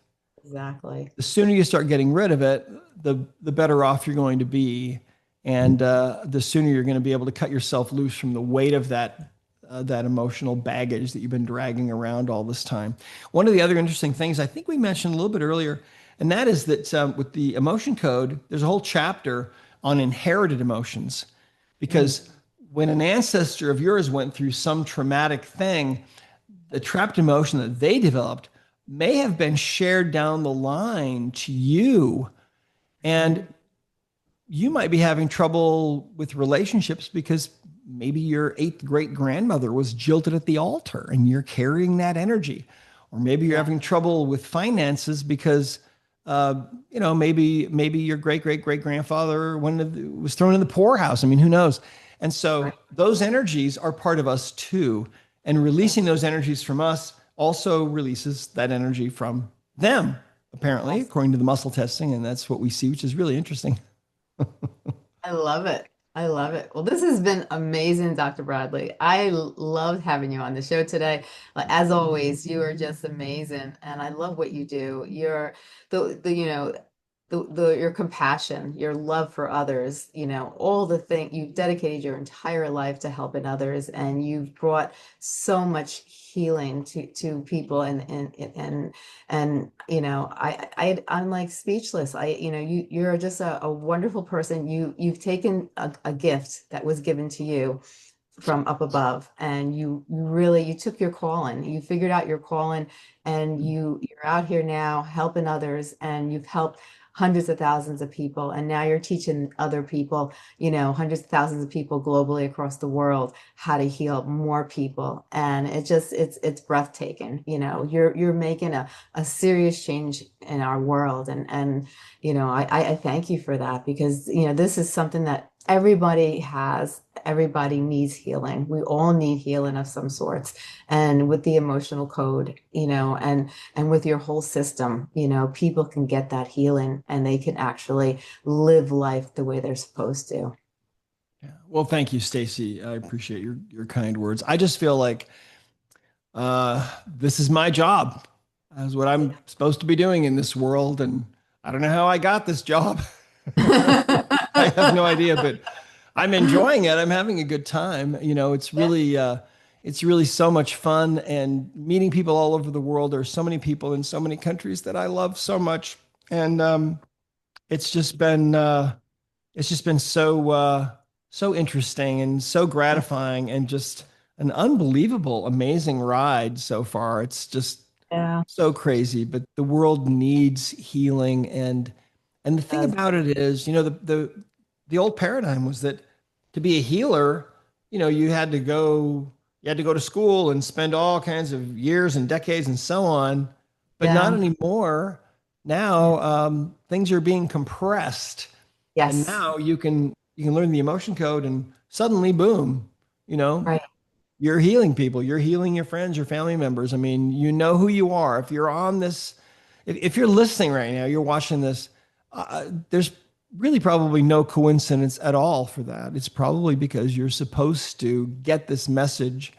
A: exactly.
B: The sooner you start getting rid of it, the better off you're going to be, and the sooner you're going to be able to cut yourself loose from the weight of that emotional baggage that you've been dragging around all this time. One of the other interesting things I think we mentioned a little bit earlier, and that is that with the emotion code, there's a whole chapter on inherited emotions,
A: Mm.
B: because when an ancestor of yours went through some traumatic thing, the trapped emotion that they developed may have been shared down the line to you. And
A: Mhm.
B: you might be having trouble with relationships because maybe your eighth great grandmother was jilted at the altar and you're carrying that energy. Or maybe you're
A: Yeah,
B: having trouble with finances because uh, maybe your great great great grandfather was thrown in the poorhouse. I mean, who knows? And
A: right.
B: so those energies are part of us too. And
A: Yeah.
B: releasing those energies from us also releases that energy from them, apparently,
A: Yes.
B: according to the muscle testing. And that's what we see, which is really interesting.
A: I love it. I love it. Well, this has been amazing, Dr. Bradley. Loved having you on the show today. Like, as always, you are just amazing, and I love what you do. You're the your compassion, your love for others, all the thing you've dedicated your entire life to helping others, and you've brought so much healing to people, and I'm like speechless. You're just a wonderful person. You've taken a gift that was given to you from up above, and you really you took your calling. You figured out your calling, and you're out here now helping others, and you've helped hundreds of thousands of people, and now you're teaching other people, hundreds of thousands of people globally across the world how to heal more people. And it's breathtaking. You're making a serious change in our world, and I thank you for that, because this is something that everybody has. Everybody needs healing. We all need healing of some sorts. And with the emotional code, and with your whole system, people can get that healing, and they can actually live life the way they're supposed to.
B: Yeah. Well, thank you, Stacey. I appreciate your kind words. I just feel like this is my job. That's what I'm supposed to be doing in this world, and I don't know how I got this job. I have no idea, but I'm enjoying it. I'm having a good time. It's really so much fun, and meeting people all over the world. There are so many people in so many countries that I love so much, and it's just been uh, it's just been so interesting and so gratifying and just an unbelievable, amazing ride so far. It's just
A: Yeah,
B: so crazy, but the world needs healing. And the thing
A: does.
B: about it is, the old paradigm was that to be a healer, you had to go to school and spend all kinds of years and decades and so on, but not
A: Yeah.
B: anymore.
A: Yeah.
B: Now things are being compressed, and
A: Yes.
B: now you can learn the emotion code, and suddenly, boom, you know,
A: Right.
B: you're healing people. You're healing your friends, your family members. I mean, you know who you are. If you're on this, if you're listening right now, you're watching this. There's really probably no coincidence at all for that. It's probably because you're supposed to get this message,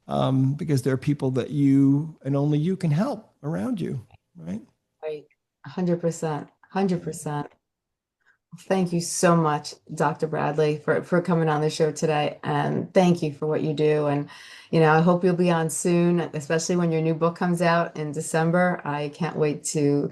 B: because there are people that you and only you can help around you, right?
A: Right. 100%. 100%. Thank you so much, Dr. Bradley, for coming on the show today. And thank you for what you do. And, I hope you'll be on soon, especially when your new book comes out in December. I can't wait to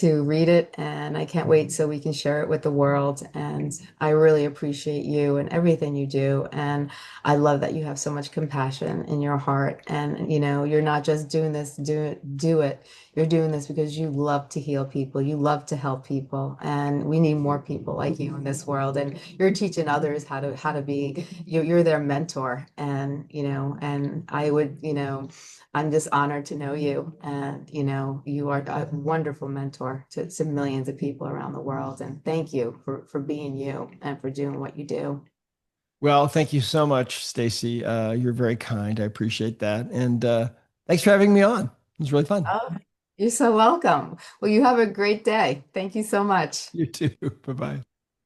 A: read it, and I can't wait so we can share it with the world. And I really appreciate you and everything you do. And I love that you have so much compassion in your heart. And, you're not just doing this, do it. You're doing this because you love to heal people. You love to help people, and we need more people like you in this world. And you're teaching others how to be. You're their mentor, and and I would, I'm just honored to know you, and you are a wonderful mentor to millions of people around the world. And thank you for being you and for doing what you do.
B: Well, thank you so much, Stacey. You're very kind. I appreciate that. And thanks for having me on. It was really fun.
A: Oh, you're so welcome. Well, you have a great day. Thank you so much.
B: You too. Bye bye.